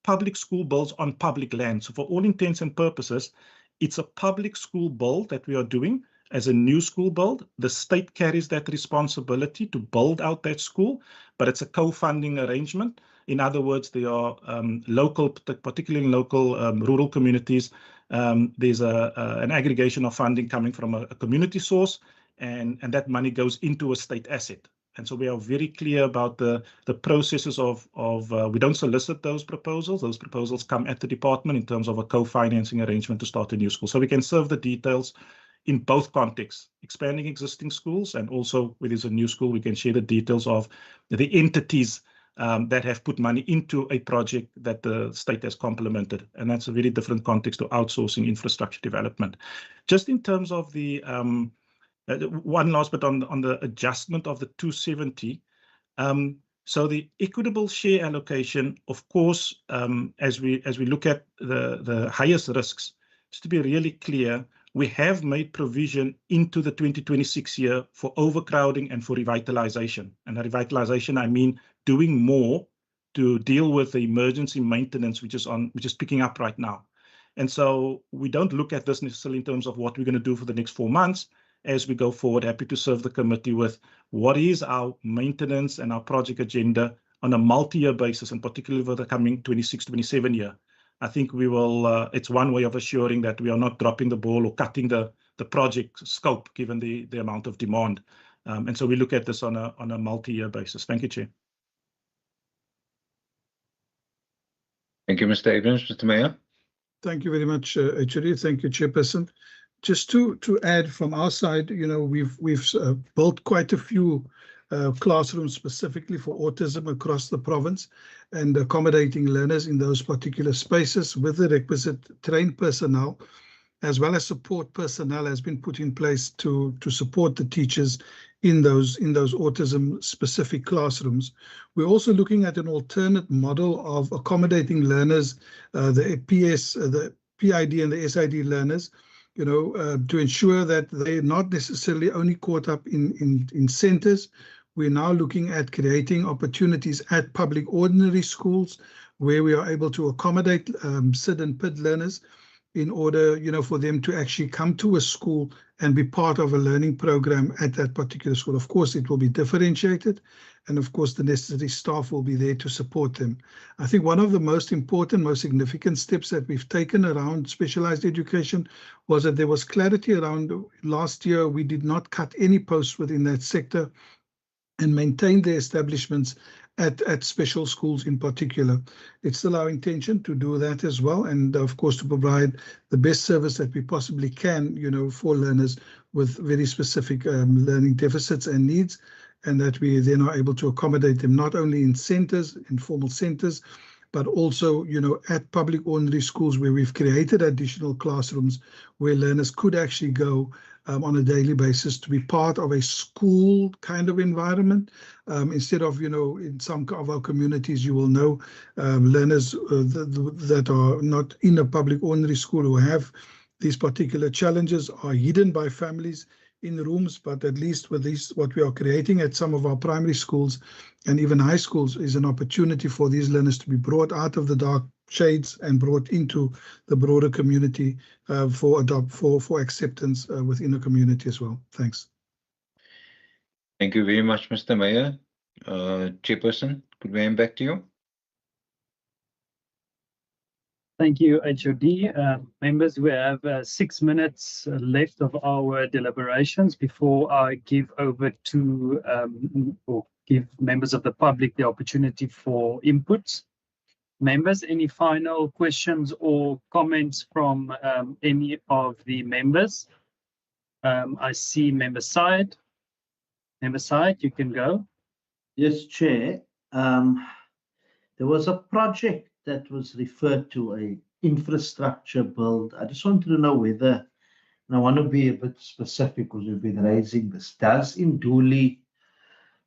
public school builds on public land. So for all intents and purposes, it's a public school build that we are doing. As a new school build, the state carries that responsibility to build out that school, but it's a co-funding arrangement. In other words, there are local, particularly in local rural communities, there's an aggregation of funding coming from a community source, and that money goes into a state asset. And so we are very clear about the processes of we don't solicit those proposals. Those proposals come at the department in terms of a co-financing arrangement to start a new school. So we can serve the details in both contexts, expanding existing schools, and also where there's a new school, we can share the details of the entities that have put money into a project that the state has complemented. And that's a very different context to outsourcing infrastructure development. Just in terms of the one last bit on the adjustment of the 270. So the equitable share allocation, of course, as we look at the highest risks, just to be really clear, we have made provision into the 2026 year for overcrowding and for revitalization. And the revitalization, I mean doing more to deal with the emergency maintenance, which is picking up right now. And so we don't look at this necessarily in terms of what we're going to do for the next 4 months. As we go forward, happy to serve the committee with what is our maintenance and our project agenda on a multi-year basis, and particularly for the coming 26-27 year. I think we will, it's one way of assuring that we are not dropping the ball or cutting the project scope given the amount of demand. And so we look at this on a multi-year basis. Thank you, Chair. Thank you, Mr. Abrams. Mr. Mayor. Thank you very much, HOD. Thank you, Chairperson. Just to add from our side, you know, we've built quite a few classrooms specifically for autism across the province and accommodating learners in those particular spaces with the requisite trained personnel, as well as support personnel has been put in place to support the teachers in those autism specific classrooms. We're also looking at an alternate model of accommodating learners, the PID and the SID learners, you know, to ensure that they're not necessarily only caught up in centers. We're now looking at creating opportunities at public ordinary schools where we are able to accommodate SID and PID learners in order, you know, for them to actually come to a school and be part of a learning program at that particular school. Of course, it will be differentiated, and of course, the necessary staff will be there to support them. I think one of the most important, most significant steps that we've taken around specialized education was that there was clarity around last year. We did not cut any posts within that sector and maintain the establishments at special schools in particular. It's still our intention to do that as well, and of course to provide the best service that we possibly can, you know, for learners with very specific learning deficits and needs, and that we then are able to accommodate them not only in centers, informal centers, but also, at public ordinary schools where we've created additional classrooms where learners could actually go on a daily basis to be part of a school kind of environment. Instead of, in some of our communities, you will know learners that are not in a public ordinary school who have these particular challenges are hidden by families in rooms, but at least with this, what we are creating at some of our primary schools and even high schools is an opportunity for these learners to be brought out of the dark shades and brought into the broader community for acceptance within the community as well. Thanks. Thank you very much, Mr. Mayor. Chairperson, could we hand back to you? Thank you, HOD. Members, we have 6 minutes left of our deliberations before I give over to or give members of the public the opportunity for inputs. Members, any final questions or comments from any of the members? I see Member Syed. Member Syed, you can go. Yes, Chair. There was a project that was referred to, a infrastructure build. I just wanted to know whether, and I want to be a bit specific because we've been raising this, does Induli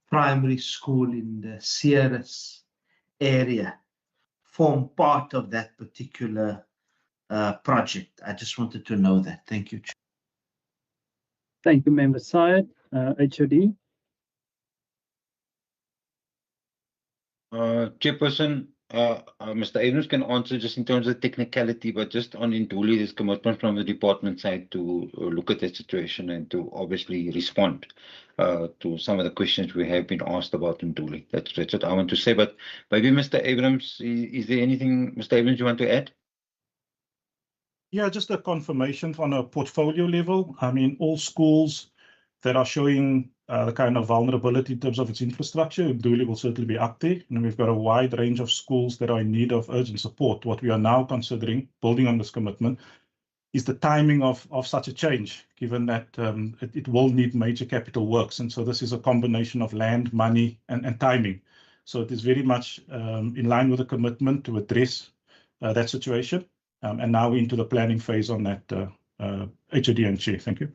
Primary School in the Ceres area form part of that particular project? I just wanted to know that. Thank you, Chair. Thank you, Member Syed. HOD. Chairperson, Mr. Abrams can answer just in terms of technicality, but just on Induli, there's commitment from the department side to look at that situation and to obviously respond to some of the questions we have been asked about Induli. That's what I want to say. But maybe Mr. Abrams, is there anything, Mr. Abrams, you want to add? Yeah, just a confirmation on a portfolio level. I mean, all schools that are showing the kind of vulnerability in terms of its infrastructure, Induli will certainly be up there. And we've got a wide range of schools that are in need of urgent support. What we are now considering, building on this commitment, is the timing of such a change, given that it will need major capital works. And so this is a combination of land, money, and timing. So it is very much in line with the commitment to address that situation. And now into the planning phase on that, HOD and Chair. Thank you.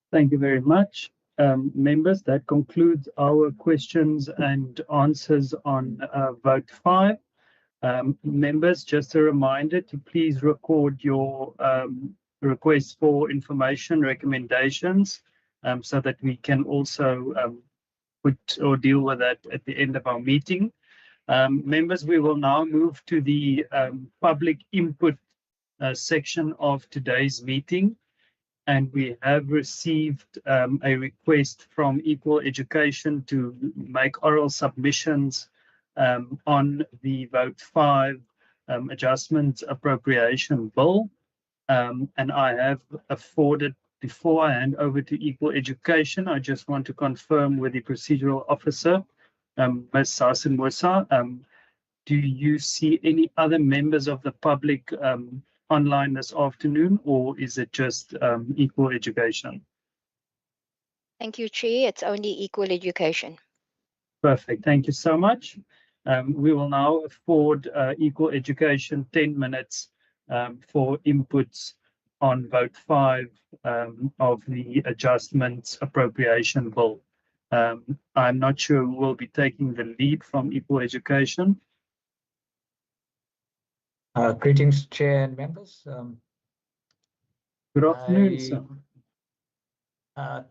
Thank you very much. Members, that concludes our questions and answers on vote 5. Members, just a reminder to please record your requests for information recommendations so that we can also put or deal with that at the end of our meeting. Members, we will now move to the public input section of today's meeting. And we have received a request from Equal Education to make oral submissions on the vote 5 adjustment appropriation bill. And I have afforded, before I hand over to Equal Education, I just want to confirm with the procedural officer, Ms. Sasin Musa, do you see any other members of the public online this afternoon, or is it just Equal Education? Thank you, Chair. It's only Equal Education. Perfect. Thank you so much. We will now afford Equal Education 10 minutes for inputs on vote 5 of the adjustments appropriation bill. I'm not sure who will be taking the lead from Equal Education. Greetings, Chair and members. Good afternoon, sir.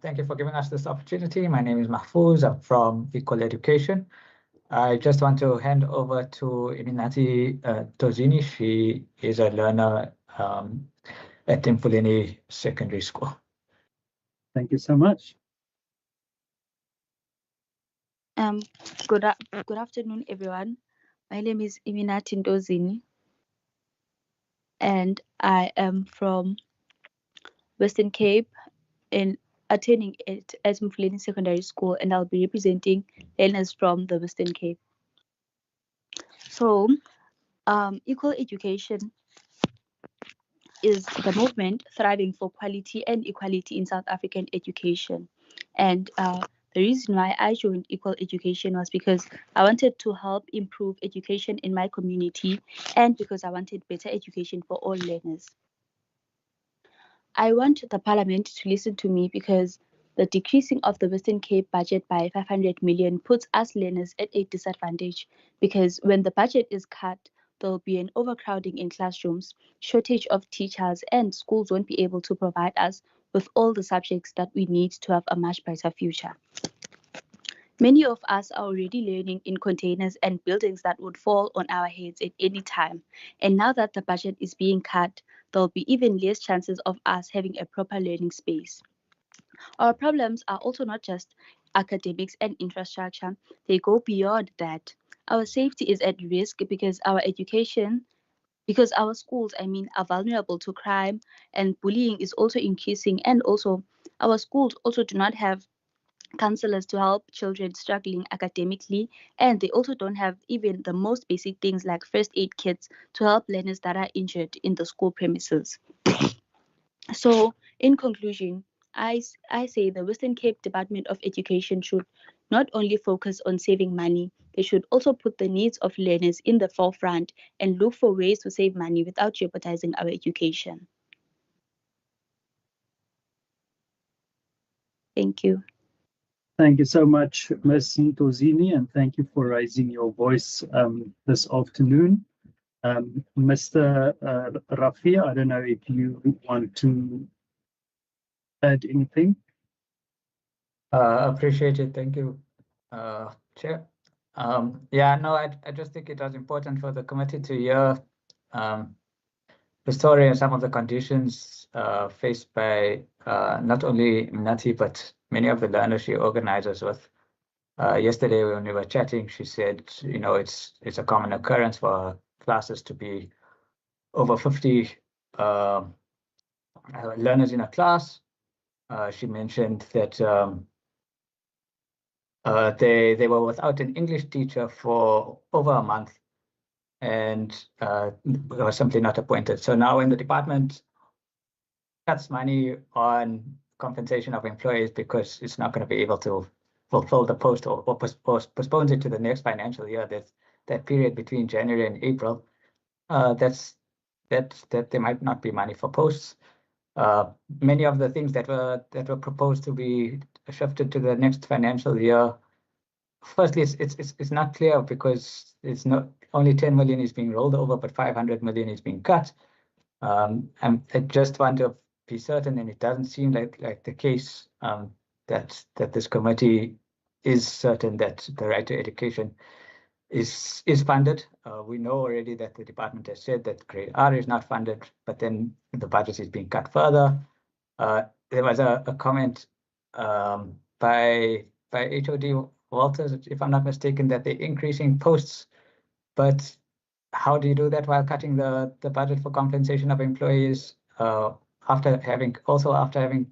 Thank you for giving us this opportunity. My name is Mahfouz. I'm from Equal Education. I just want to hand over to Iminati Tozini. She is a learner at Tempuleni Secondary School. Thank you so much. Good afternoon, everyone. My name is Iminati Tozini, and I am from Western Cape and attending at Mfuleni Secondary School, and I'll be representing learners from the Western Cape. So, Equal Education is the movement thriving for quality and equality in South African education. And the The reason why I joined Equal Education was because I wanted to help improve education in my community and because I wanted better education for all learners. I want the Parliament to listen to me because the decreasing of the Western Cape budget by 500 million puts us learners at a disadvantage because when the budget is cut, there will be an overcrowding in classrooms, shortage of teachers, and schools won't be able to provide us with all the subjects that we need to have a much brighter future. Many of us are already learning in containers and buildings that would fall on our heads at any time. And now that the budget is being cut, there will be even less chances of us having a proper learning space. Our problems are also not just academics and infrastructure, they go beyond that. Our safety is at risk because our schools, are vulnerable to crime and bullying is also increasing, and also our schools also do not have counselors to help children struggling academically, and they also don't have even the most basic things like first aid kits to help learners that are injured in the school premises. So, in conclusion, I say the Western Cape Department of Education should not only focus on saving money, they should also put the needs of learners in the forefront and look for ways to save money without jeopardizing our education. Thank you. Thank you so much, Ms. Ntozini, and thank you for raising your voice this afternoon. Mr. Rafi, I don't know if you want to add anything. Appreciate it. Thank you, Chair. Yeah, no, I just think it was important for the committee to hear the story and some of the conditions faced by not only Mnati, but many of the learners she organizes with. Yesterday when we were chatting, she said, it's a common occurrence for classes to be over 50 learners in a class. She mentioned that they were without an English teacher for over a month and was simply not appointed. So now when the department cuts money on compensation of employees because it's not going to be able to fulfill the post or postpones it to the next financial year, that period between January and April, that there might not be money for posts. Many of the things that were proposed to be shifted to the next financial year, firstly, it's not clear because it's not only 10 million is being rolled over, but 500 million is being cut. And I just want to be certain, and it doesn't seem like the case, that this committee is certain that the right to education is funded. We know already that the department has said that grade R is not funded, but then the budget is being cut further. There was a comment by HOD Walters, if I'm not mistaken, that they're increasing posts, but how do you do that while cutting the budget for compensation of employees after having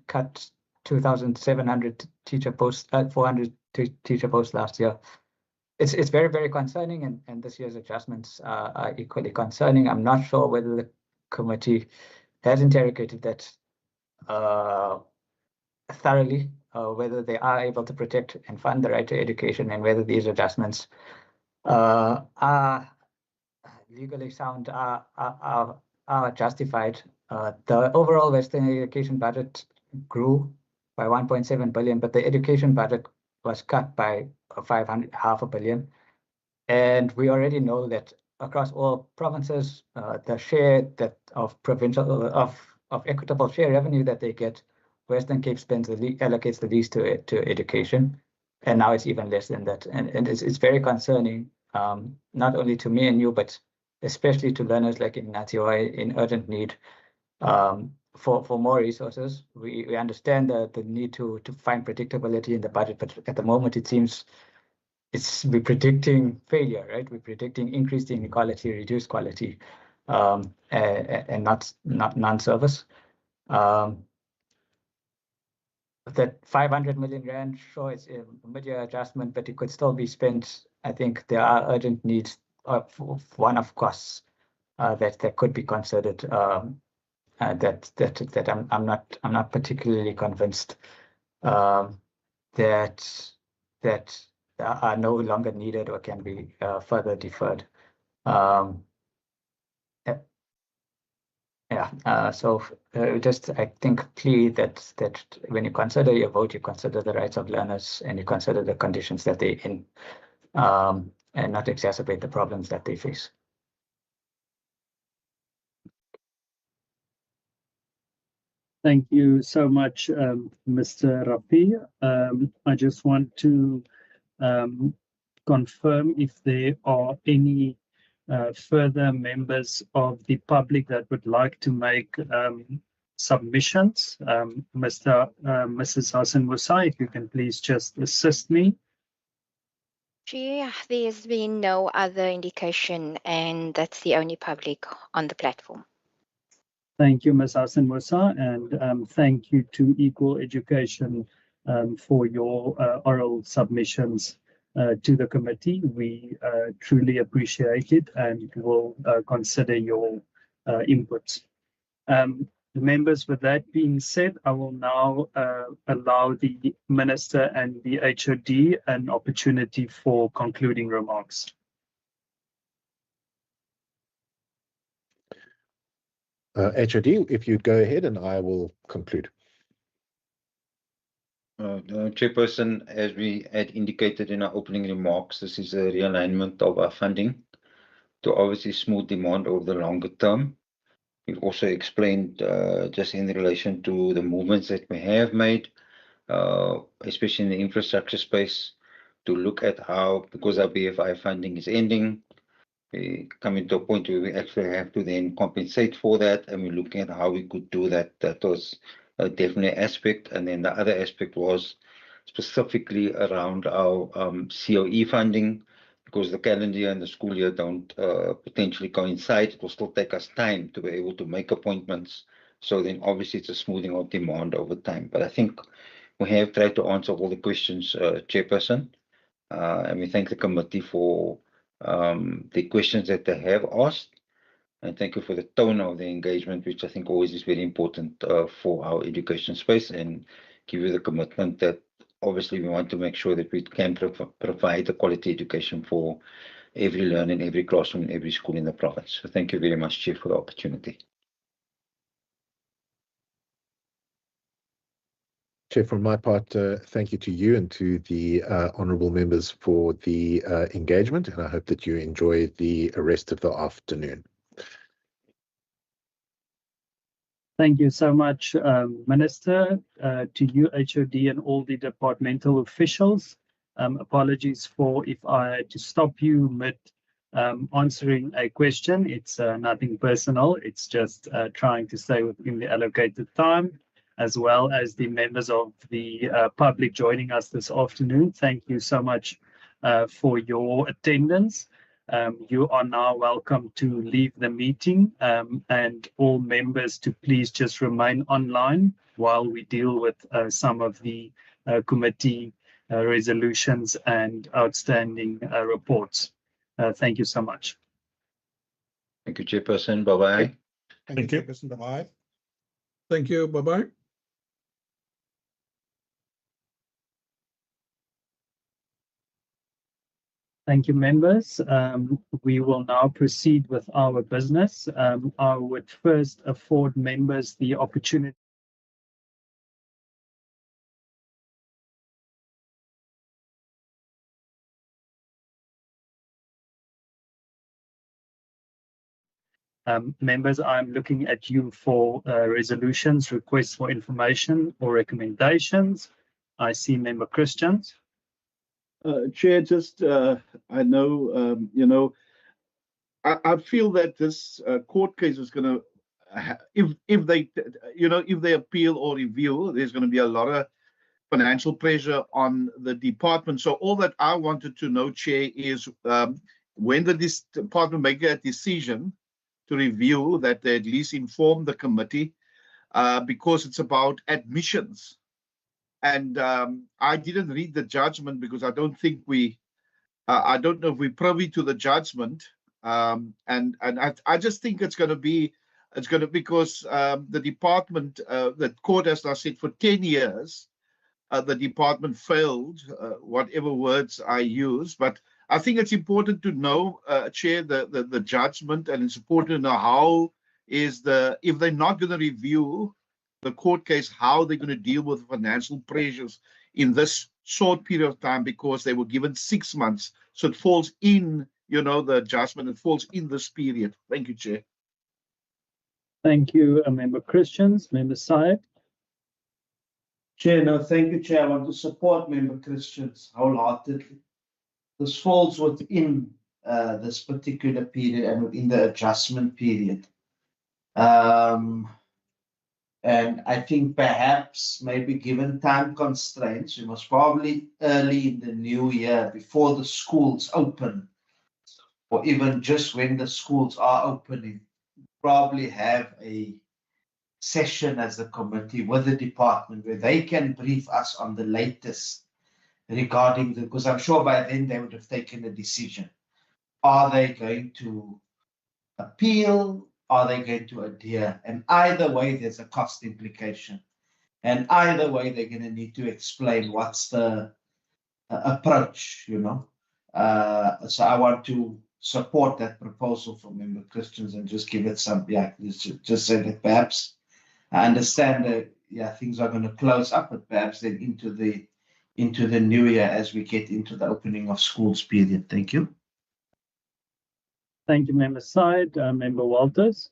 cut 2,700 teacher posts, 400 teacher posts last year? It's very, very concerning, and this year's adjustments are equally concerning. I'm not sure whether the committee has interrogated that thoroughly, whether they are able to protect and fund the right to education, and whether these adjustments are legally sound, are justified. The overall Western education budget grew by 1.7 billion, but the education budget was cut by half a billion. And we already know that across all provinces, the share of provincial of equitable share revenue that they get, Western Cape allocates the least to education, and now it's even less than that. And it's very concerning, not only to me and you, but especially to learners like in Mnati who are in urgent need for more resources. We understand the need to find predictability in the budget, but at the moment it seems we're predicting failure, right? We're predicting increased inequality, reduced quality, and not non-service. That 500 million rand, sure, it's a mid-year adjustment, but it could still be spent. I think there are urgent needs, one-off costs that could be considered. That I'm not particularly convinced that that are no longer needed or can be further deferred. So just I think clearly that when you consider your vote, you consider the rights of learners and you consider the conditions that they're in, and not exacerbate the problems that they face. Thank you so much, Mr. Rafi. I just want to confirm if there are any further members of the public that would like to make submissions. Mrs. Hassan Musa, if you can please just assist me. Chair, there's been no other indication, and that's the only public on the platform. Thank you, Ms. Hassan Musa, and thank you to Equal Education for your oral submissions to the committee. We truly appreciate it and will consider your inputs. Members, with that being said, I will now allow the Minister and the HOD an opportunity for concluding remarks. HOD, if you go ahead and I will conclude. Chairperson, as we had indicated in our opening remarks, this is a realignment of our funding to obviously smooth demand over the longer term. We've also explained just in relation to the movements that we have made, especially in the infrastructure space, to look at how, because our BFI funding is ending, we coming to a point where we actually have to then compensate for that, and we're looking at how we could do that. That was a definite aspect. And then the other aspect was specifically around our COE funding, because the calendar year and the school year don't potentially coincide. It will still take us time to be able to make appointments. So then obviously it's a smoothing of demand over time. But I think we have tried to answer all the questions, Chairperson, and we thank the committee for the questions that they have asked. And thank you for the tone of the engagement, which I think always is very important for our education space, and give you the commitment that obviously we want to make sure that we can provide a quality education for every learner in every classroom in every school in the province. So thank you very much, Chair, for the opportunity. Chair, from my part, thank you to you and to the honourable members for the engagement, and I hope that you enjoy the rest of the afternoon. Thank you so much, Minister, to you, HOD, and all the departmental officials. Apologies for if I had to stop you mid answering a question. It's nothing personal. It's just trying to stay within the allocated time, as well as the members of the public joining us this afternoon. Thank you so much for your attendance. You are now welcome to leave the meeting, and all members to please just remain online while we deal with some of the committee resolutions and outstanding reports. Thank you so much. Thank you, Chairperson. Bye-bye. Thank you, Chairperson. Bye-bye. Thank you. Bye-bye. Thank you, members. We will now proceed with our business. I would first afford members the opportunity members, I'm looking at you for resolutions, requests for information or recommendations. I see Member Christians. Chair, just I know, I feel that this court case is going to, if they, if they appeal or review, there's going to be a lot of financial pressure on the department. So all that I wanted to know, Chair, is when this department make a decision to review, that they at least inform the committee, because it's about admissions. And I didn't read the judgment because I don't think I don't know if we're privy to the judgment. And I just think it's going to because the department, the court has now said for 10 years, the department failed, whatever words I use. But I think it's important to know, Chair, the judgment, and it's important to know how is if they're not going to review the court case, how they're going to deal with financial pressures in this short period of time, because they were given 6 months. So it falls in, the adjustment, it falls in this period. Thank you, Chair. Thank you, Member Christians. Member Syed. Chair, no, thank you, Chair. I want to support Member Christians wholeheartedly. This falls within this particular period and within the adjustment period. And I think perhaps maybe given time constraints, we must probably early in the new year, before the schools open, or even just when the schools are opening, probably have a session as a committee with the department where they can brief us on the latest regarding because I'm sure by then they would have taken a decision. Are they going to appeal? Are they going to adhere? And either way, there's a cost implication. And either way, they're going to need to explain what's the approach, So I want to support that proposal from Member Christians and just give it some, just say that perhaps I understand that, things are going to close up, but perhaps then into the new year as we get into the opening of schools period. Thank you. Thank you, Member Syed. Member Walters.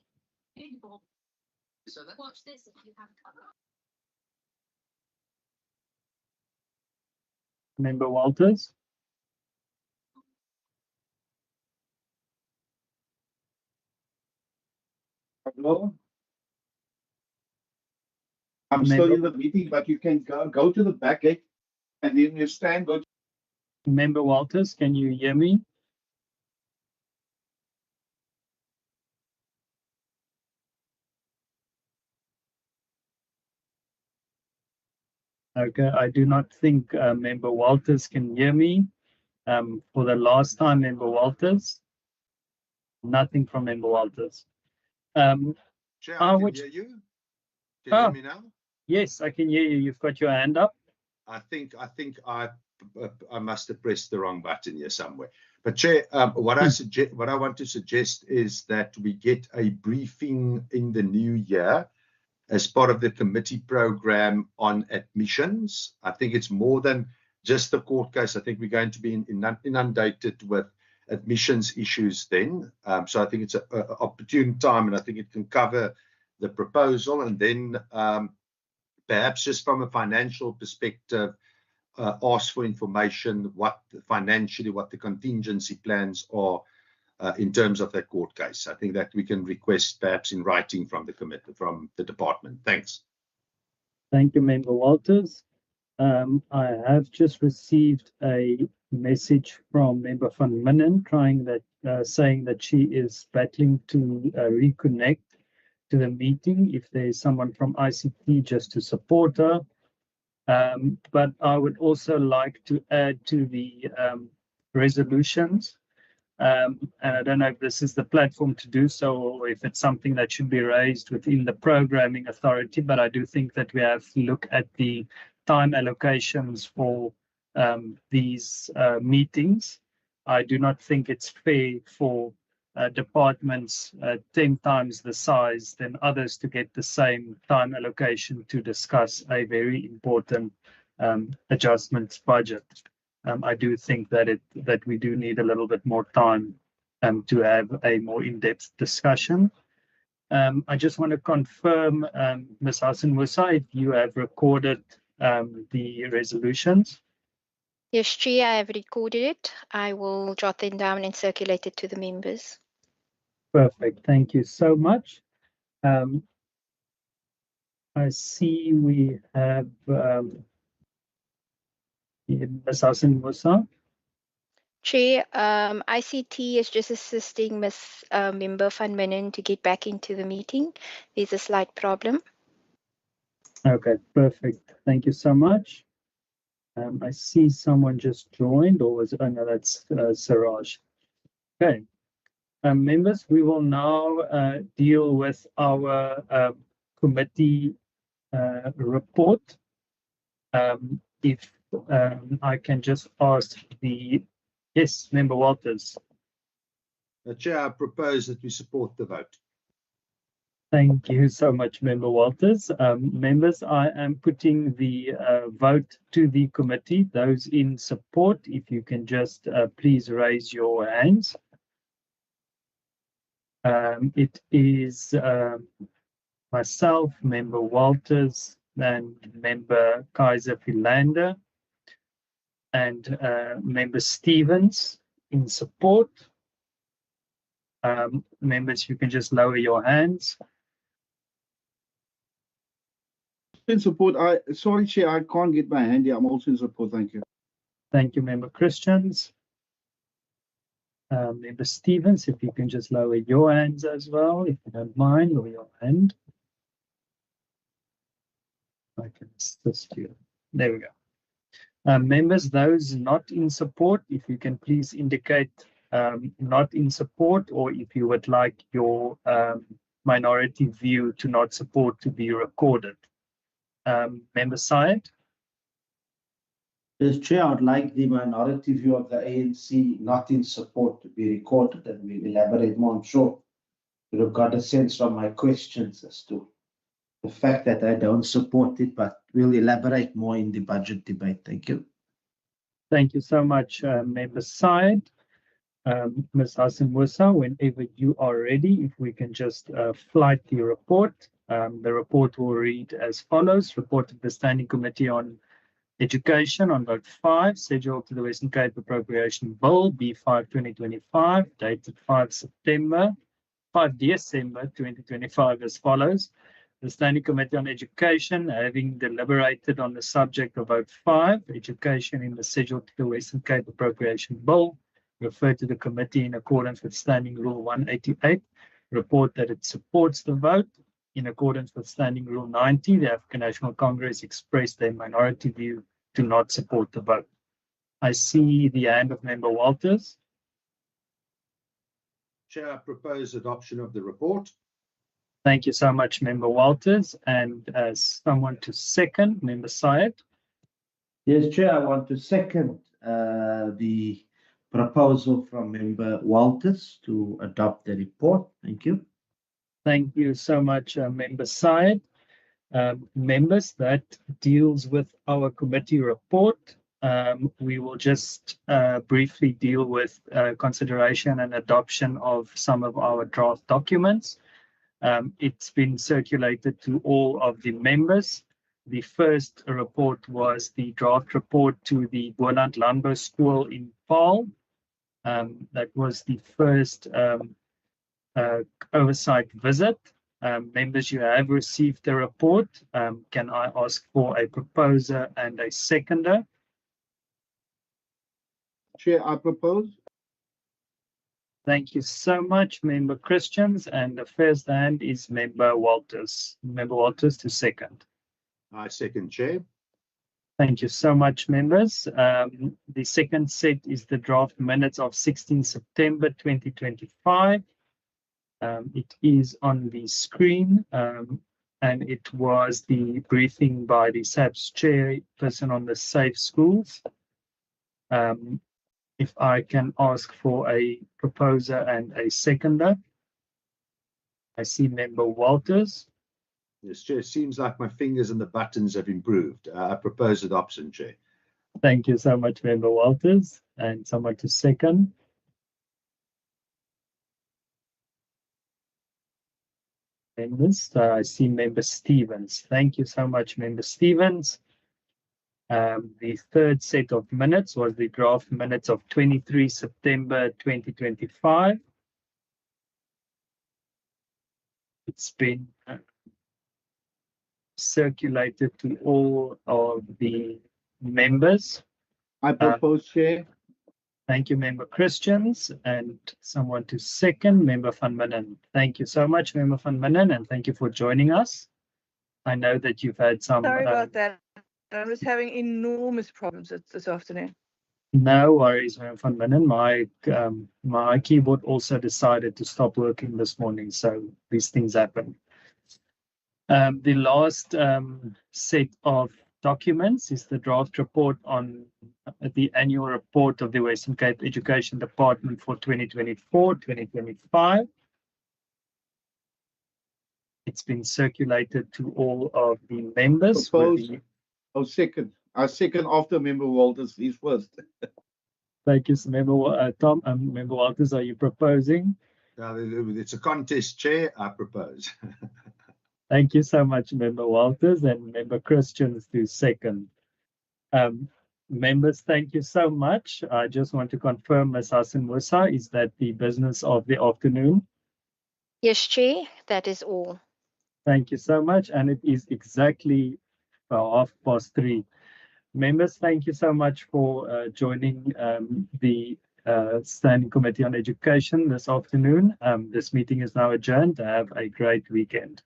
Member Walters. Hello. I'm still in the meeting, but you can go to the back gate and then you stand. Member Walters, can you hear me? Okay, I do not think Member Walters can hear me. For the last time, Member Walters. Nothing from Member Walters. Chair, I can hear you. Can you hear me now? Yes, I can hear you. You've got your hand up. I think I must have pressed the wrong button here somewhere. But Chair, what I want to suggest is that we get a briefing in the new year as part of the committee program on admissions. I think it's more than just the court case. I think we're going to be inundated with admissions issues then. So I think it's an opportune time, and I think it can cover the proposal, and then perhaps just from a financial perspective, ask for information, what the contingency plans are in terms of that court case. I think that we can request perhaps in writing from the committee, from the department. Thanks. Thank you, Member Walters. I have just received a message from Member van Minnen saying that she is battling to reconnect to the meeting. If there is someone from ICT just to support her. But I would also like to add to the resolutions. And I don't know if this is the platform to do so, or if it's something that should be raised within the programming authority, but I do think that we have to look at the time allocations for these meetings. I do not think it's fair for departments 10 times the size than others to get the same time allocation to discuss a very important adjustments budget. I do think that we do need a little bit more time to have a more in-depth discussion. I just want to confirm, Ms. Hassan Musa, if you have recorded the resolutions. Yes, Chair, I have recorded it. I will jot them down and circulate it to the members. Perfect. Thank you so much. I see we have Ms. Hassan Musa. Chair, ICT is just assisting Ms. Member van Minnen to get back into the meeting. There's a slight problem. Okay, perfect. Thank you so much. I see someone just joined, or was it? Oh, no, that's Siraj. Okay. Members, we will now deal with our committee report. if I can just ask yes, Member Walters. Chair, I propose that we support the vote. Thank you so much, Member Walters. Members, I am putting the vote to the committee. Those in support, if you can just please raise your hands. It is myself, Member Walters, and Member Kaiser Philander, and Member Stevens in support. Members, you can just lower your hands. In support. Sorry, Chair, I can't get my hand here. I'm also in support. Thank you. Thank you, Member Christians. Member Stevens, if you can just lower your hands as well, if you don't mind, lower your hand. I can assist you. There we go. Members, those not in support, if you can please indicate not in support, or if you would like your minority view to not support to be recorded. Member Syed? Yes, Chair, I would like the minority view of the ANC not in support to be recorded, and we'll elaborate more, I'm sure. You've got a sense from my questions as to the fact that I don't support it, but we'll elaborate more in the budget debate. Thank you. Thank you so much, Member Syed. Ms. Hassan Musa, whenever you are ready, if we can just flight the report. The report will read as follows. Report of the Standing Committee on Education on vote 5, scheduled to the Western Cape Appropriation Bill B5 2025, dated 5 December 2025 as follows. The Standing Committee on Education, having deliberated on the subject of vote 5, education in the schedule to the Western Cape Appropriation Bill, referred to the committee in accordance with Standing Rule 188, report that it supports the vote. In accordance with Standing Rule 90, the African National Congress expressed their minority view to not support the vote. I see the hand of Member Walters. Chair, I propose adoption of the report. Thank you so much, Member Walters. And as someone to second, Member Syed. Yes, Chair, I want to second the proposal from Member Walters to adopt the report. Thank you. Thank you so much, Member Syed. Members, that deals with our committee report. We will just briefly deal with consideration and adoption of some of our draft documents. It's been circulated to all of the members. The first report was the draft report to the Boland Landbou School in Paarl. That was the first oversight visit. Members, you have received the report. Can I ask for a proposer and a seconder? Chair, I propose. Thank you so much, Member Christians. And the first hand is Member Walters. Member Walters to second. I second, Chair. Thank you so much, members. The second set is the draft minutes of 16 September 2025. It is on the screen, and it was the briefing by the SAPS chairperson on the safe schools. If I can ask for a proposer and a seconder. I see Member Walters. Yes, Chair, seems like my fingers and the buttons have improved. I propose adoption, Chair. Thank you so much, Member Walters. And someone to second. Members, I see Member Stevens. Thank you so much, Member Stevens. The third set of minutes was the draft minutes of 23 September 2025. It's been circulated to all of the members. I propose, Chair. Thank you, Member Christians, and someone to second, Member Van Minen. Thank you so much, Member Van Minen, and thank you for joining us. I know that you've had some... Sorry about that. I was having enormous problems this afternoon. No worries, Member Van Minen. My keyboard also decided to stop working this morning, so these things happen. The last set of documents is the draft report on the annual report of the Western Cape Education Department for 2024-2025. It's been circulated to all of the members. Second. I second after Member Walters. He's first. Thank you, Member Tom. Member Walters, are you proposing? It's a contest, Chair. I propose. Thank you so much, Member Walters, and Member Christians to second. Members, thank you so much. I just want to confirm, Ms. Hassan Musa, is that the business of the afternoon? Yes, Chair, that is all. Thank you so much. And it is exactly 3:30. Members, thank you so much for joining the Standing Committee on Education this afternoon. This meeting is now adjourned. Have a great weekend.